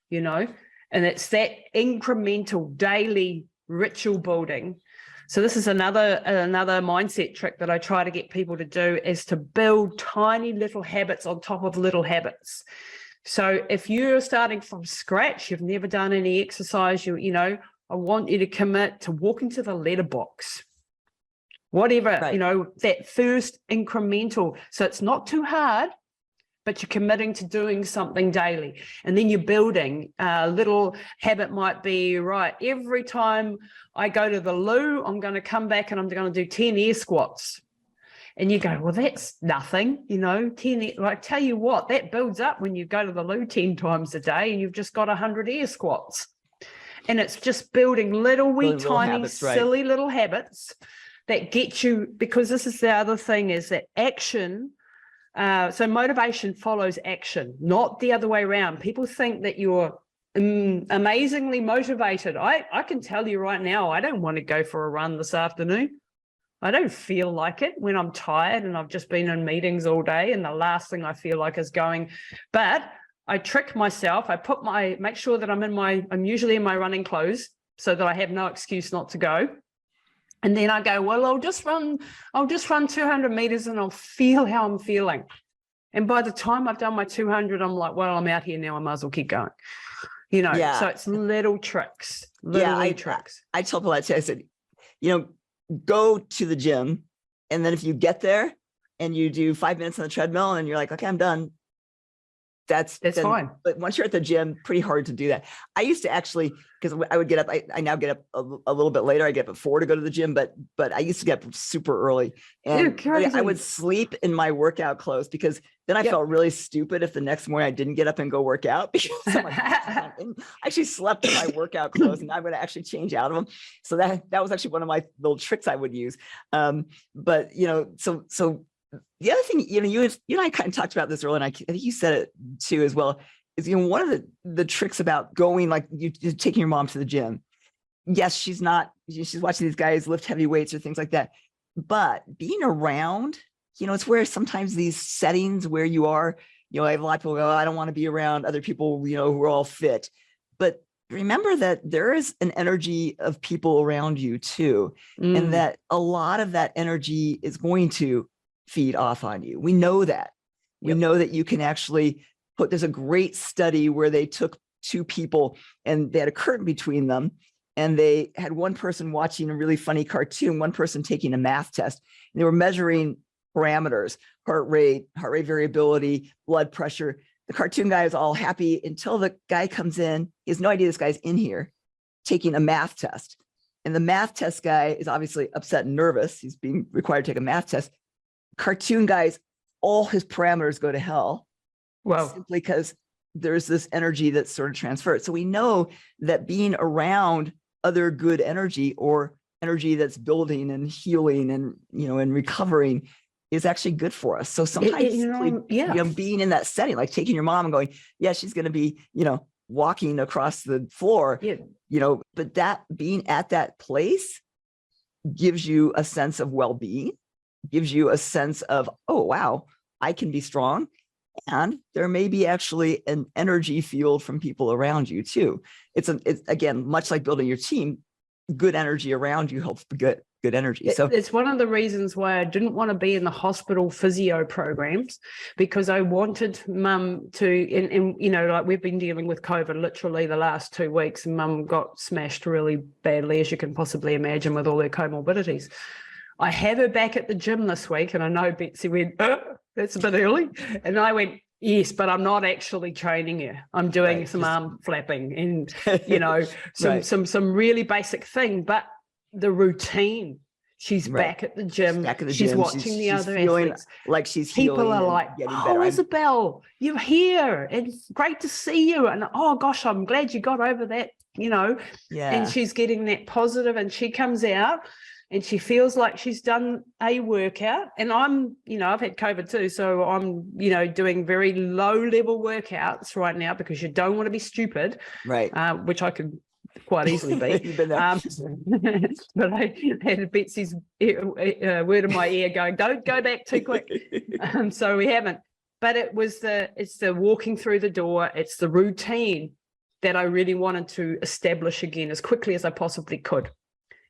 [SPEAKER 2] you know. And it's that incremental daily ritual building. So this is another mindset trick that I try to get people to do, is to build tiny little habits on top of little habits. So if you're starting from scratch, you've never done any exercise, you know, I want you to commit to walking to the letterbox, whatever, you know, that first incremental. So it's not too hard, but you're committing to doing something daily. And then you're building a little habit. Might be, right, every time I go to the loo, I'm going to come back and I'm going to do 10 air squats. And you go, well, that's nothing, you know, 10, like, tell you what, that builds up when you go to the loo 10 times a day and you've just got 100 air squats. And it's just building little tiny, habits, silly little habits that get you, because this is the other thing, is that action. So motivation follows action, not the other way around. People think that you're amazingly motivated. I can tell you right now, I don't want to go for a run this afternoon. I don't feel like it when I'm tired and I've just been in meetings all day, and the last thing I feel like is going. But I trick myself. I make sure that I'm usually in my running clothes so that I have no excuse not to go. And then I go, well, I'll just run 200 meters and I'll feel how I'm feeling. And by the time I've done my 200, I'm like, well, I'm out here now. I might as well keep going. You know, so it's little tricks, tricks.
[SPEAKER 1] I tell people that, I said, you know, go to the gym. And then if you get there and you do 5 minutes on the treadmill and you're like, okay, I'm done. that's
[SPEAKER 2] fine.
[SPEAKER 1] But once you're at the gym, pretty hard to do that. I used to actually, because I would get up, I now get up a little bit later. I get up at 4 to go to the gym, but I used to get up super early, and I would sleep in my workout clothes, because then I felt really stupid if the next morning I didn't get up and go work out, because I actually slept in my workout clothes, and I'm going to actually change out of them. So that was actually one of my little tricks I would use. But so the other thing, you and I kind of talked about this earlier, and I think you said it too as well, is, one of the tricks about going, like you taking your mom to the gym. Yes, she's watching these guys lift heavy weights or things like that, but being around, it's where sometimes these settings where you are, I have a lot of people go, I don't want to be around other people, who are all fit. But remember that there is an energy of people around you too, and that a lot of that energy is going to feed off on you. We know that. We know that you can actually there's a great study where they took 2 people and they had a curtain between them, and they had one person watching a really funny cartoon, one person taking a math test, and they were measuring parameters, heart rate variability, blood pressure. The cartoon guy is all happy until the guy comes in. He has no idea this guy's in here taking a math test. And the math test guy is obviously upset and nervous. He's being required to take a math test. Cartoon guys, all his parameters go to hell.
[SPEAKER 2] Well,
[SPEAKER 1] simply because there's this energy that's sort of transferred. So we know that being around other good energy, or energy that's building and healing and, and recovering, is actually good for us. So sometimes being in that setting, like taking your mom and going, yeah, she's going to be, walking across the floor, but that being at that place gives you a sense of well-being, gives you a sense of, oh, wow, I can be strong. And there may be actually an energy field from people around you too. It's again, much like building your team, good energy around you helps good energy. So
[SPEAKER 2] it's one of the reasons why I didn't want to be in the hospital physio programs, because I wanted mum to, and like we've been dealing with COVID literally the last 2 weeks, and mum got smashed really badly, as you can possibly imagine, with all her comorbidities. I have her back at the gym this week, and I know Betsy went, that's a bit early. And I went, yes, but I'm not actually training her. I'm doing some arm flapping and, some really basic thing, but the routine. She's back at the gym. She's watching the other athletes.
[SPEAKER 1] Like she's
[SPEAKER 2] People
[SPEAKER 1] healing,
[SPEAKER 2] are like, oh, Isabel, you're here. It's great to see you. And oh gosh, I'm glad you got over that, and she's getting that positive, and she comes out and she feels like she's done a workout. And I'm, I've had COVID too. So I'm, doing very low level workouts right now, because you don't want to be stupid.
[SPEAKER 1] Right.
[SPEAKER 2] Which I could quite easily be. But I had Betsy's word in my ear going, don't go back too quick. So we haven't. But it's the walking through the door. It's the routine that I really wanted to establish again as quickly as I possibly could.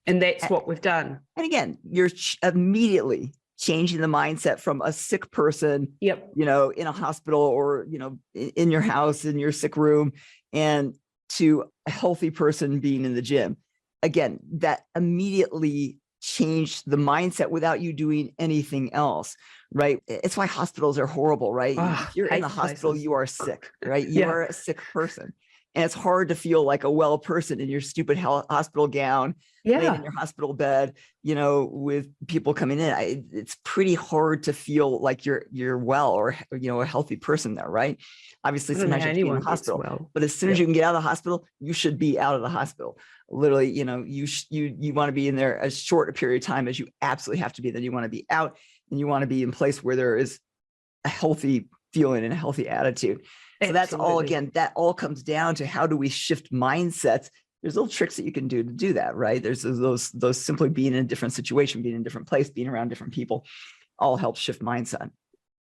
[SPEAKER 2] And that's what we've done. And
[SPEAKER 1] again, you're immediately changing the mindset from a sick person, in a hospital, or, in your house, in your sick room, and to a healthy person being in the gym. Again, that immediately changed the mindset without you doing anything else, right? It's why hospitals are horrible, right? If you're in the hospital, you are sick, right? You are a sick person. And it's hard to feel like a well person in your stupid hospital gown, laying in your hospital bed, with people coming in. It's pretty hard to feel like you're well, or, a healthy person there, right? Obviously, sometimes you have to be in the hospital, but as soon as you can get out of the hospital, you should be out of the hospital. Literally, you want to be in there as short a period of time as you absolutely have to be. Then you want to be out, and you want to be in a place where there is a healthy feeling and a healthy attitude. So that's all, again, that all comes down to how do we shift mindsets. There's little tricks that you can do to do that, right? There's those simply being in a different situation, being in a different place, being around different people, all helps shift mindset.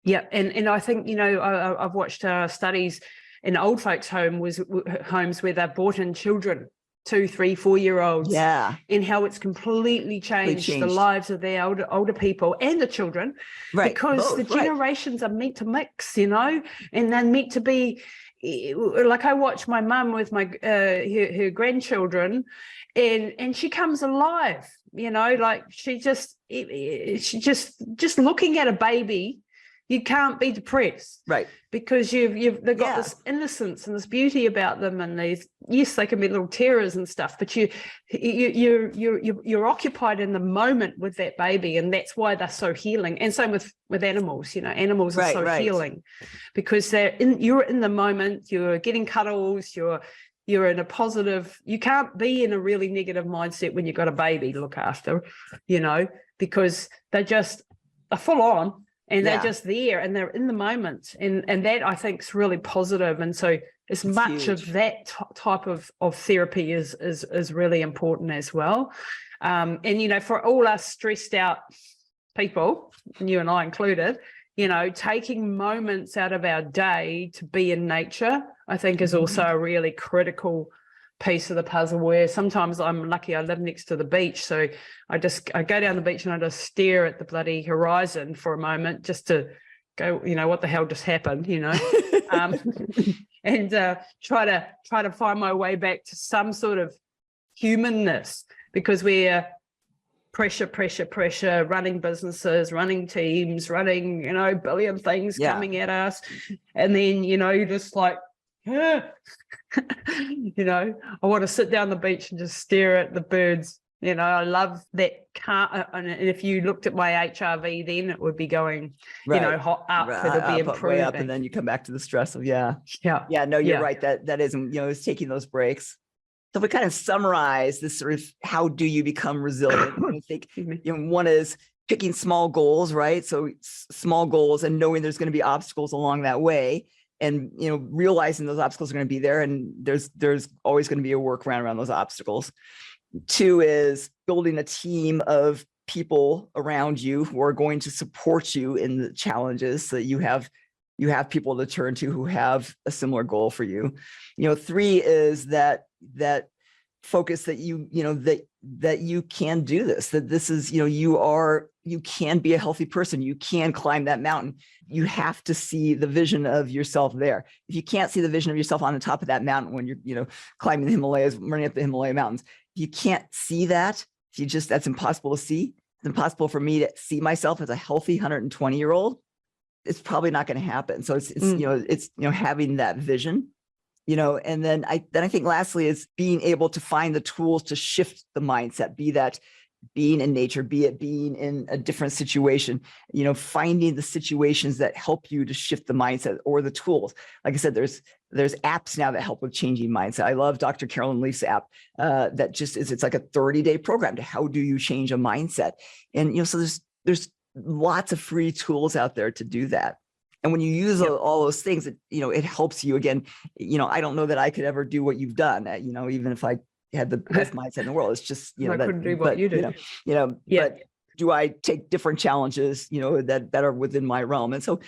[SPEAKER 2] Yeah. And I think, I've watched studies in old folks' homes where they've brought in children, 2, 3, 4-year-olds, and how it's completely changed the lives of the older people and the children, because the generations are meant to mix, and they're meant to be, like I watch my mum with my her grandchildren, and she comes alive, like she just looking at a baby you can't be depressed,
[SPEAKER 1] Right.
[SPEAKER 2] because they've got this innocence and this beauty about them, and these, yes, they can be little terrors and stuff, but you're occupied in the moment with that baby, and that's why they're so healing. And same with animals, animals are so healing, because you're in the moment, you're getting cuddles, you're in a positive. You can't be in a really negative mindset when you've got a baby to look after, because they're full on, and they're just there, and they're in the moment, and that, I think, is really positive. And so as much of that type of therapy is really important as well. And for all us stressed out people, and you and I included, taking moments out of our day to be in nature, I think, is also a really critical piece of the puzzle, where sometimes I'm lucky, I live next to the beach, so I go down the beach and I just stare at the bloody horizon for a moment, just to go, what the hell just happened, and try to find my way back to some sort of humanness, because we're pressure, running businesses, running teams, running, a billion things coming at us. And then, you're just like, I want to sit down the beach and just stare at the birds. I love that car. And if you looked at my HRV, then it would be going, hot up, it'll be improving.
[SPEAKER 1] Way up, and then you come back to the stress of, no, you're right. That isn't, it's taking those breaks. So if we kind of summarize this sort of, how do you become resilient? I think, one is picking small goals, right? So small goals, and knowing there's going to be obstacles along that way, and, realizing those obstacles are going to be there, and there's always going to be a workaround around those obstacles. 2 is building a team of people around you who are going to support you in the challenges, so that you have people to turn to who have a similar goal for you. 3 is that focus that that you can do this, that this is, you can be a healthy person. You can climb that mountain. You have to see the vision of yourself there. If you can't see the vision of yourself on the top of that mountain when you're, climbing the Himalayas, running up the Himalaya mountains, if you can't see that, that's impossible to see. It's impossible for me to see myself as a healthy 120-year-old. It's probably not going to happen. So it's having that vision, and then I think lastly is being able to find the tools to shift the mindset, be that being in nature, be it being in a different situation, finding the situations that help you to shift the mindset, or the tools. Like I said, there's apps now that help with changing mindset. I love Dr. Carolyn Leaf's app that it's like a 30-day program to how do you change a mindset. And, so there's lots of free tools out there to do that. And when you use all those things, it helps you. Again, I don't know that I could ever do what you've done, even if I had the best mindset in the world. It's just,
[SPEAKER 2] I couldn't do what you do.
[SPEAKER 1] But do I take different challenges, that are within my realm? And so,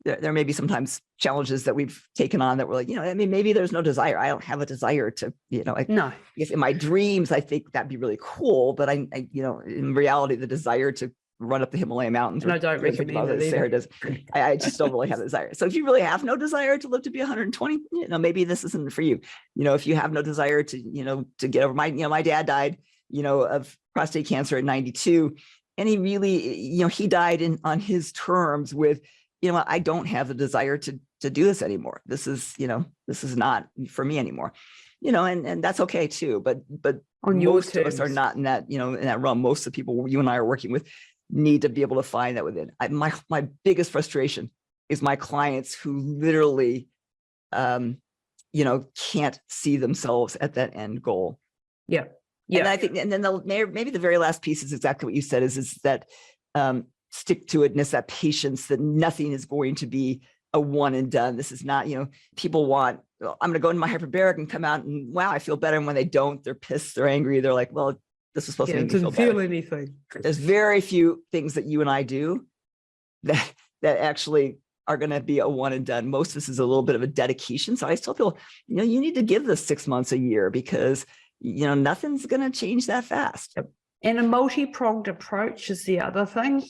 [SPEAKER 1] there may be sometimes challenges that we've taken on that we're like, maybe there's no desire. I don't have a desire to, no. I guess in my dreams, I think that'd be really cool. But I in reality, the desire to run up the Himalaya mountains.
[SPEAKER 2] And I don't recommend it
[SPEAKER 1] Sarah does. I just don't really have the desire. So if you really have no desire to live to be 120, maybe this isn't for you. If you have no desire to, to get over my dad died, of prostate cancer at 92. And he really, he died on his terms with, I don't have the desire to do this anymore. This is not for me anymore, and that's okay too. But
[SPEAKER 2] on
[SPEAKER 1] most of us are not in that, in that realm. Most of the people you and I are working with need to be able to find that within. My biggest frustration is my clients who literally, can't see themselves at that end goal.
[SPEAKER 2] Yeah.
[SPEAKER 1] And I think, and then maybe the very last piece is exactly what you said, is that stick to itness, that patience, that nothing is going to be a one and done. This is not, people want, I'm going to go into my hyperbaric and come out and wow, I feel better. And when they don't, they're pissed, they're angry. They're like, well, this is supposed to make me feel better.
[SPEAKER 2] Anything.
[SPEAKER 1] There's very few things that you and I do that actually are going to be a one and done. Most of this is a little bit of a dedication. So I still feel, you need to give this 6 months, a year, because, nothing's going to change that fast.
[SPEAKER 2] Yep. And a multi-pronged approach is the other thing.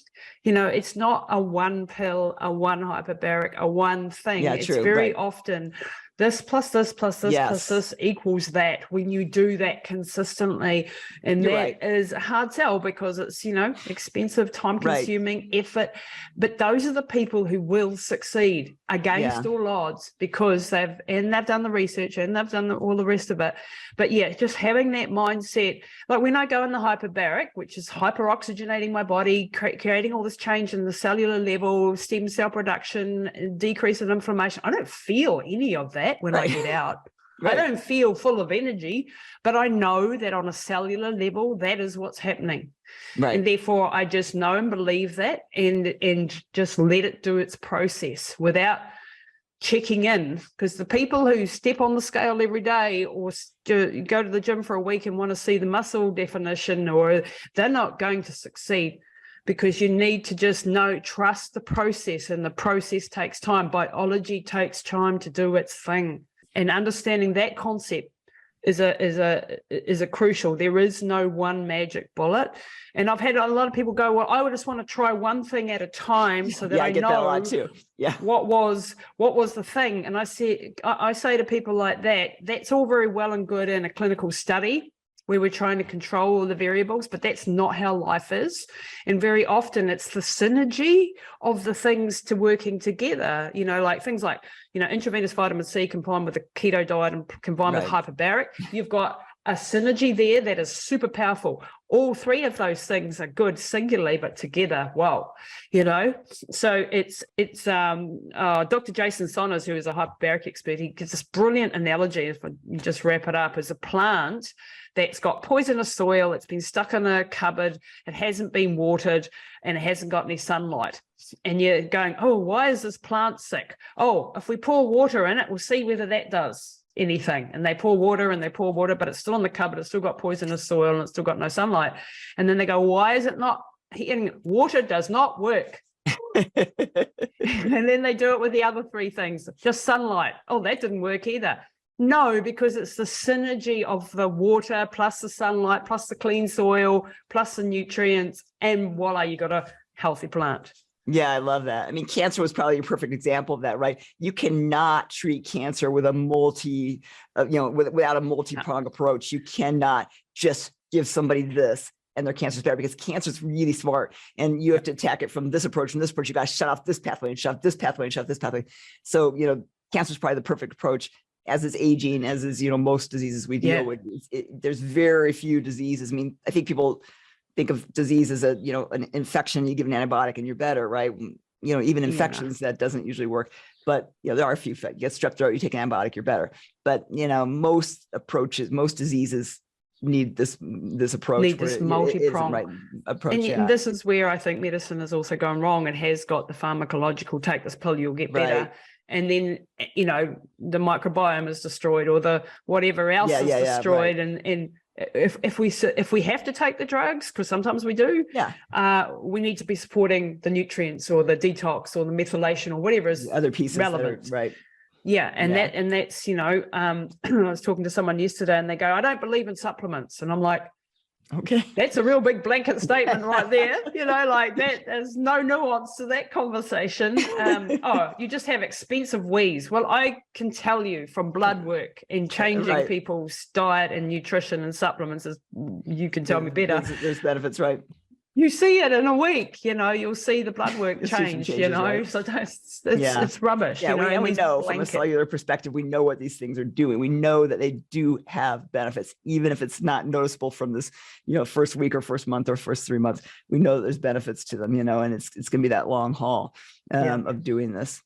[SPEAKER 2] It's not a one pill, a one hyperbaric, a one thing.
[SPEAKER 1] Yeah,
[SPEAKER 2] it's
[SPEAKER 1] true,
[SPEAKER 2] very
[SPEAKER 1] right.
[SPEAKER 2] often this plus this plus this
[SPEAKER 1] Yes.
[SPEAKER 2] plus this equals that when you do that consistently. And
[SPEAKER 1] You're
[SPEAKER 2] that
[SPEAKER 1] right.
[SPEAKER 2] is a hard sell because it's, expensive, time
[SPEAKER 1] Right.
[SPEAKER 2] consuming, effort. But those are the people who will succeed against all odds because they've done the research and they've done all the rest of it. But yeah, just having that mindset, like when I go in the hyperbaric, which is hyperoxygenating my body, creating all this change in the cellular level, stem cell production, decrease in inflammation, I don't feel any of that when I get out.
[SPEAKER 1] Right.
[SPEAKER 2] I don't feel full of energy, but I know that on a cellular level, that is what's happening.
[SPEAKER 1] Right.
[SPEAKER 2] And therefore, I just know and believe that and just let it do its process without checking in. Because the people who step on the scale every day or go to the gym for a week and want to see the muscle definition, or they're not going to succeed. Because you need to just trust the process, and the process takes time. Biology takes time to do its thing, and understanding that concept is a crucial. There is no one magic bullet, and I've had a lot of people go, "Well, I would just want to try one thing at a time, so that I
[SPEAKER 1] get
[SPEAKER 2] know
[SPEAKER 1] that a lot too. Yeah,
[SPEAKER 2] what was the thing." And I say to people like that, that's all very well and good in a clinical study, where we're trying to control all the variables, but that's not how life is. And very often it's the synergy of the things to working together, like things like, intravenous vitamin C combined with a keto diet and combined with hyperbaric. You've got a synergy there that is super powerful. All three of those things are good singularly, but together, wow, So it's Dr. Jason Sonners, who is a hyperbaric expert, he gives this brilliant analogy, if I just wrap it up, as a plant that's got poisonous soil, it's been stuck in a cupboard, it hasn't been watered, and it hasn't got any sunlight. And you're going, oh, why is this plant sick? Oh, if we pour water in it, we'll see whether that does anything. And they pour water, but it's still in the cupboard, it's still got poisonous soil, and it's still got no sunlight. And then they go, why is it not hitting? Water does not work. And then they do it with the other three things, just sunlight. Oh, that didn't work either. No, because it's the synergy of the water plus the sunlight plus the clean soil plus the nutrients, and voila, you got a healthy plant.
[SPEAKER 1] Yeah, I love that. I mean, cancer was probably a perfect example of that, right? You cannot treat cancer with a without a multi-pronged approach. You cannot just give somebody this and their cancer's better, because cancer is really smart, and you have to attack it from this approach. From this approach, you got to shut off this pathway and shut off this pathway and shut off this pathway. So, cancer is probably the perfect approach. As is aging, as is, most diseases we deal with. There's very few diseases. I mean, I think people think of disease as an infection, you give an antibiotic and you're better, right? Even infections, that doesn't usually work. But, there are a few, you get strep throat, you take an antibiotic, you're better. But, most diseases need this approach.
[SPEAKER 2] Need this multi-pronged
[SPEAKER 1] right approach.
[SPEAKER 2] And this is where I think medicine has also gone wrong. It has got the pharmacological, take this pill, you'll get better.
[SPEAKER 1] Right.
[SPEAKER 2] And then, the microbiome is destroyed, or the whatever else is destroyed.
[SPEAKER 1] Right.
[SPEAKER 2] And if we have to take the drugs, because sometimes we do, we need to be supporting the nutrients or the detox or the methylation or whatever is
[SPEAKER 1] other pieces relevant. Right.
[SPEAKER 2] Yeah. And that's, I was talking to someone yesterday and they go, I don't believe in supplements. And I'm like, okay, that's a real big blanket statement right there. Like that, there's no nuance to that conversation. You just have expensive wheeze. Well, I can tell you from blood work and changing people's diet and nutrition and supplements, as you can tell me better.
[SPEAKER 1] There's benefits, right?
[SPEAKER 2] You see it in a week, you'll see the blood work change,
[SPEAKER 1] right?
[SPEAKER 2] So it's rubbish.
[SPEAKER 1] Yeah, we know from a cellular perspective, we know what these things are doing. We know that they do have benefits, even if it's not noticeable from this, first week or first month or first 3 months. We know that there's benefits to them, and it's going to be that long haul of doing this.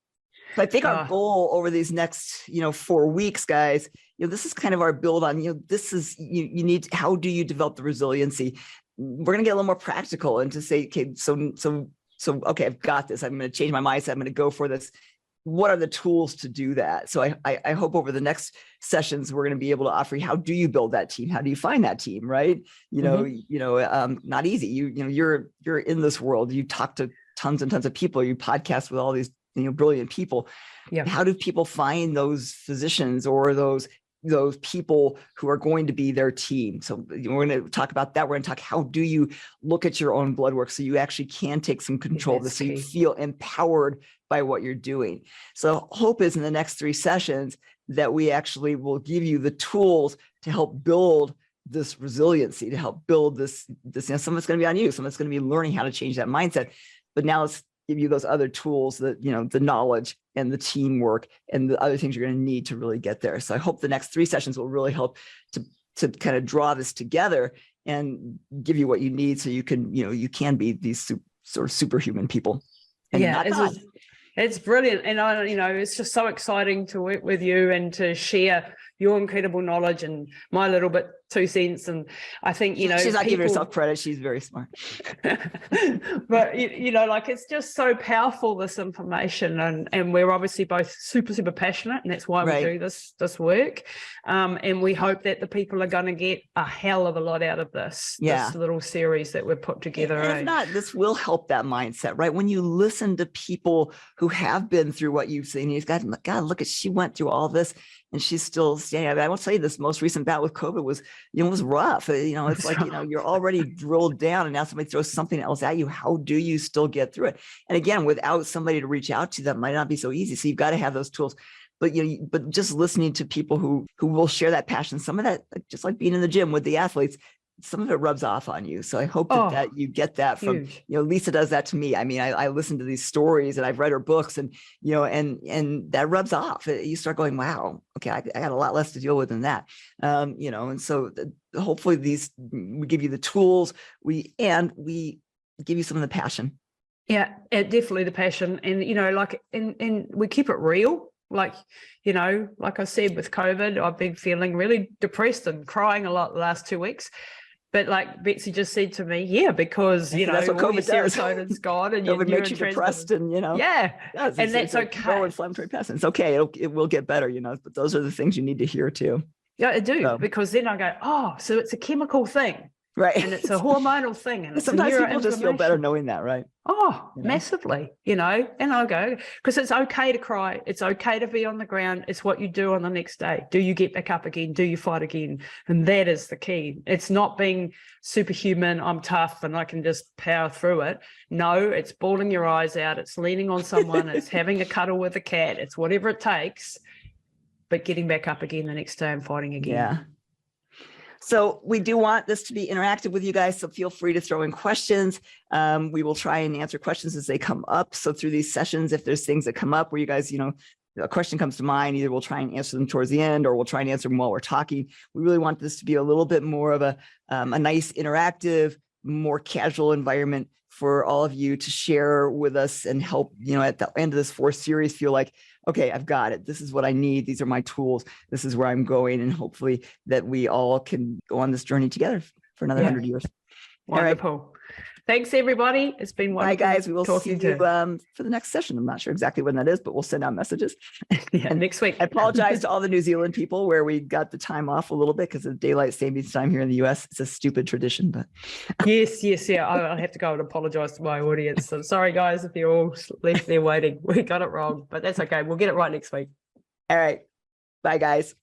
[SPEAKER 1] So I think our goal over these next, 4 weeks, guys, this is kind of our build on, this is, you need, how do you develop the resiliency? We're going to get a little more practical and to say, okay, so, okay, I've got this. I'm going to change my mindset. I'm going to go for this. What are the tools to do that? So I hope over the next sessions, we're going to be able to offer you, how do you build that team? How do you find that team? Right. Not easy. You're in this world. You talk to tons and tons of people. You podcast with all these, brilliant people. Yeah. How do people find those physicians or those people who are going to be their team? So we're going to talk about that. We're going to talk, how do you look at your own blood work so you actually can take some control of this, so you feel empowered by what you're doing. So hope is in the next 3 sessions that we actually will give you the tools to help build this resiliency, to help build this, some of it's going to be on you. Some of it's going to be learning how to change that mindset. But now let's give you those other tools, that, the knowledge and the teamwork and the other things you're going to need to really get there. So I hope the next 3 sessions will really help to kind of draw this together and give you what you need so you can, you can be these sort of superhuman people. And
[SPEAKER 2] it's brilliant. And it's just so exciting to work with you and to share your incredible knowledge and my little bit 2 cents. And I think,
[SPEAKER 1] she's not giving herself credit. She's very smart.
[SPEAKER 2] But, it's just so powerful, this information. And we're obviously both super, super passionate. And that's why we do this work. And we hope that the people are going to get a hell of a lot out of this little series that we've put together.
[SPEAKER 1] And if not, this will help that mindset, right? When you listen to people who have been through what you've seen, you've got, God, look at, she went through all this and she's still standing. I will tell you, this most recent bout with COVID was, was rough. It's like, you're already drilled down and now somebody throws something else at you. How do you still get through it? And again, without somebody to reach out to, that might not be so easy. So you've got to have those tools. But but just listening to people who will share that passion, some of that, just like being in the gym with the athletes, some of it rubs off on you. So I hope that you get that from, Lisa does that to me. I mean, I listen to these stories and I've read her books and, and that rubs off. You start going, wow, okay, I got a lot less to deal with than that. And so hopefully we give you the tools, we give you some of the passion.
[SPEAKER 2] Yeah, definitely the passion. And, and we keep it real. Like I said, with COVID, I've been feeling really depressed and crying a lot the last 2 weeks. But like Betsy just said to me, because,
[SPEAKER 1] that's what COVID does.
[SPEAKER 2] Serotonin's gone and
[SPEAKER 1] COVID makes you depressed and,
[SPEAKER 2] and that's okay.
[SPEAKER 1] Inflammatory passion. It's okay. It will get better, but those are the things you need to hear too.
[SPEAKER 2] Yeah, I do. Because then I go, so it's a chemical thing.
[SPEAKER 1] Right.
[SPEAKER 2] And it's a hormonal thing. And
[SPEAKER 1] sometimes people just feel better knowing that, right?
[SPEAKER 2] Massively, and I'll go, because it's okay to cry. It's okay to be on the ground. It's what you do on the next day. Do you get back up again? Do you fight again? And that is the key. It's not being superhuman. I'm tough and I can just power through it. No, it's bawling your eyes out. It's leaning on someone. It's having a cuddle with a cat. It's whatever it takes, but getting back up again the next day and fighting again.
[SPEAKER 1] Yeah. So we do want this to be interactive with you guys, so feel free to throw in questions. We will try and answer questions as they come up. So through these sessions, if there's things that come up where you guys, a question comes to mind, either we'll try and answer them towards the end or we'll try and answer them while we're talking. We really want this to be a little bit more of a nice interactive, more casual environment for all of you to share with us and help, at the end of this 4th series, feel like, okay, I've got it. This is what I need. These are my tools. This is where I'm going. And hopefully that we all can go on this journey together for another 100 years.
[SPEAKER 2] Wonderful. All right. Thanks, everybody. It's been wonderful.
[SPEAKER 1] Bye, guys. We will see you for the next session. I'm not sure exactly when that is, but we'll send out messages.
[SPEAKER 2] And next week.
[SPEAKER 1] I apologize to all the New Zealand people where we got the time off a little bit because of daylight savings time here in the US. It's a stupid tradition, but
[SPEAKER 2] yes. I'll have to go and apologize to my audience. So sorry, guys, if you're all left there waiting. We got it wrong, but that's okay. We'll get it right next week.
[SPEAKER 1] All right. Bye, guys.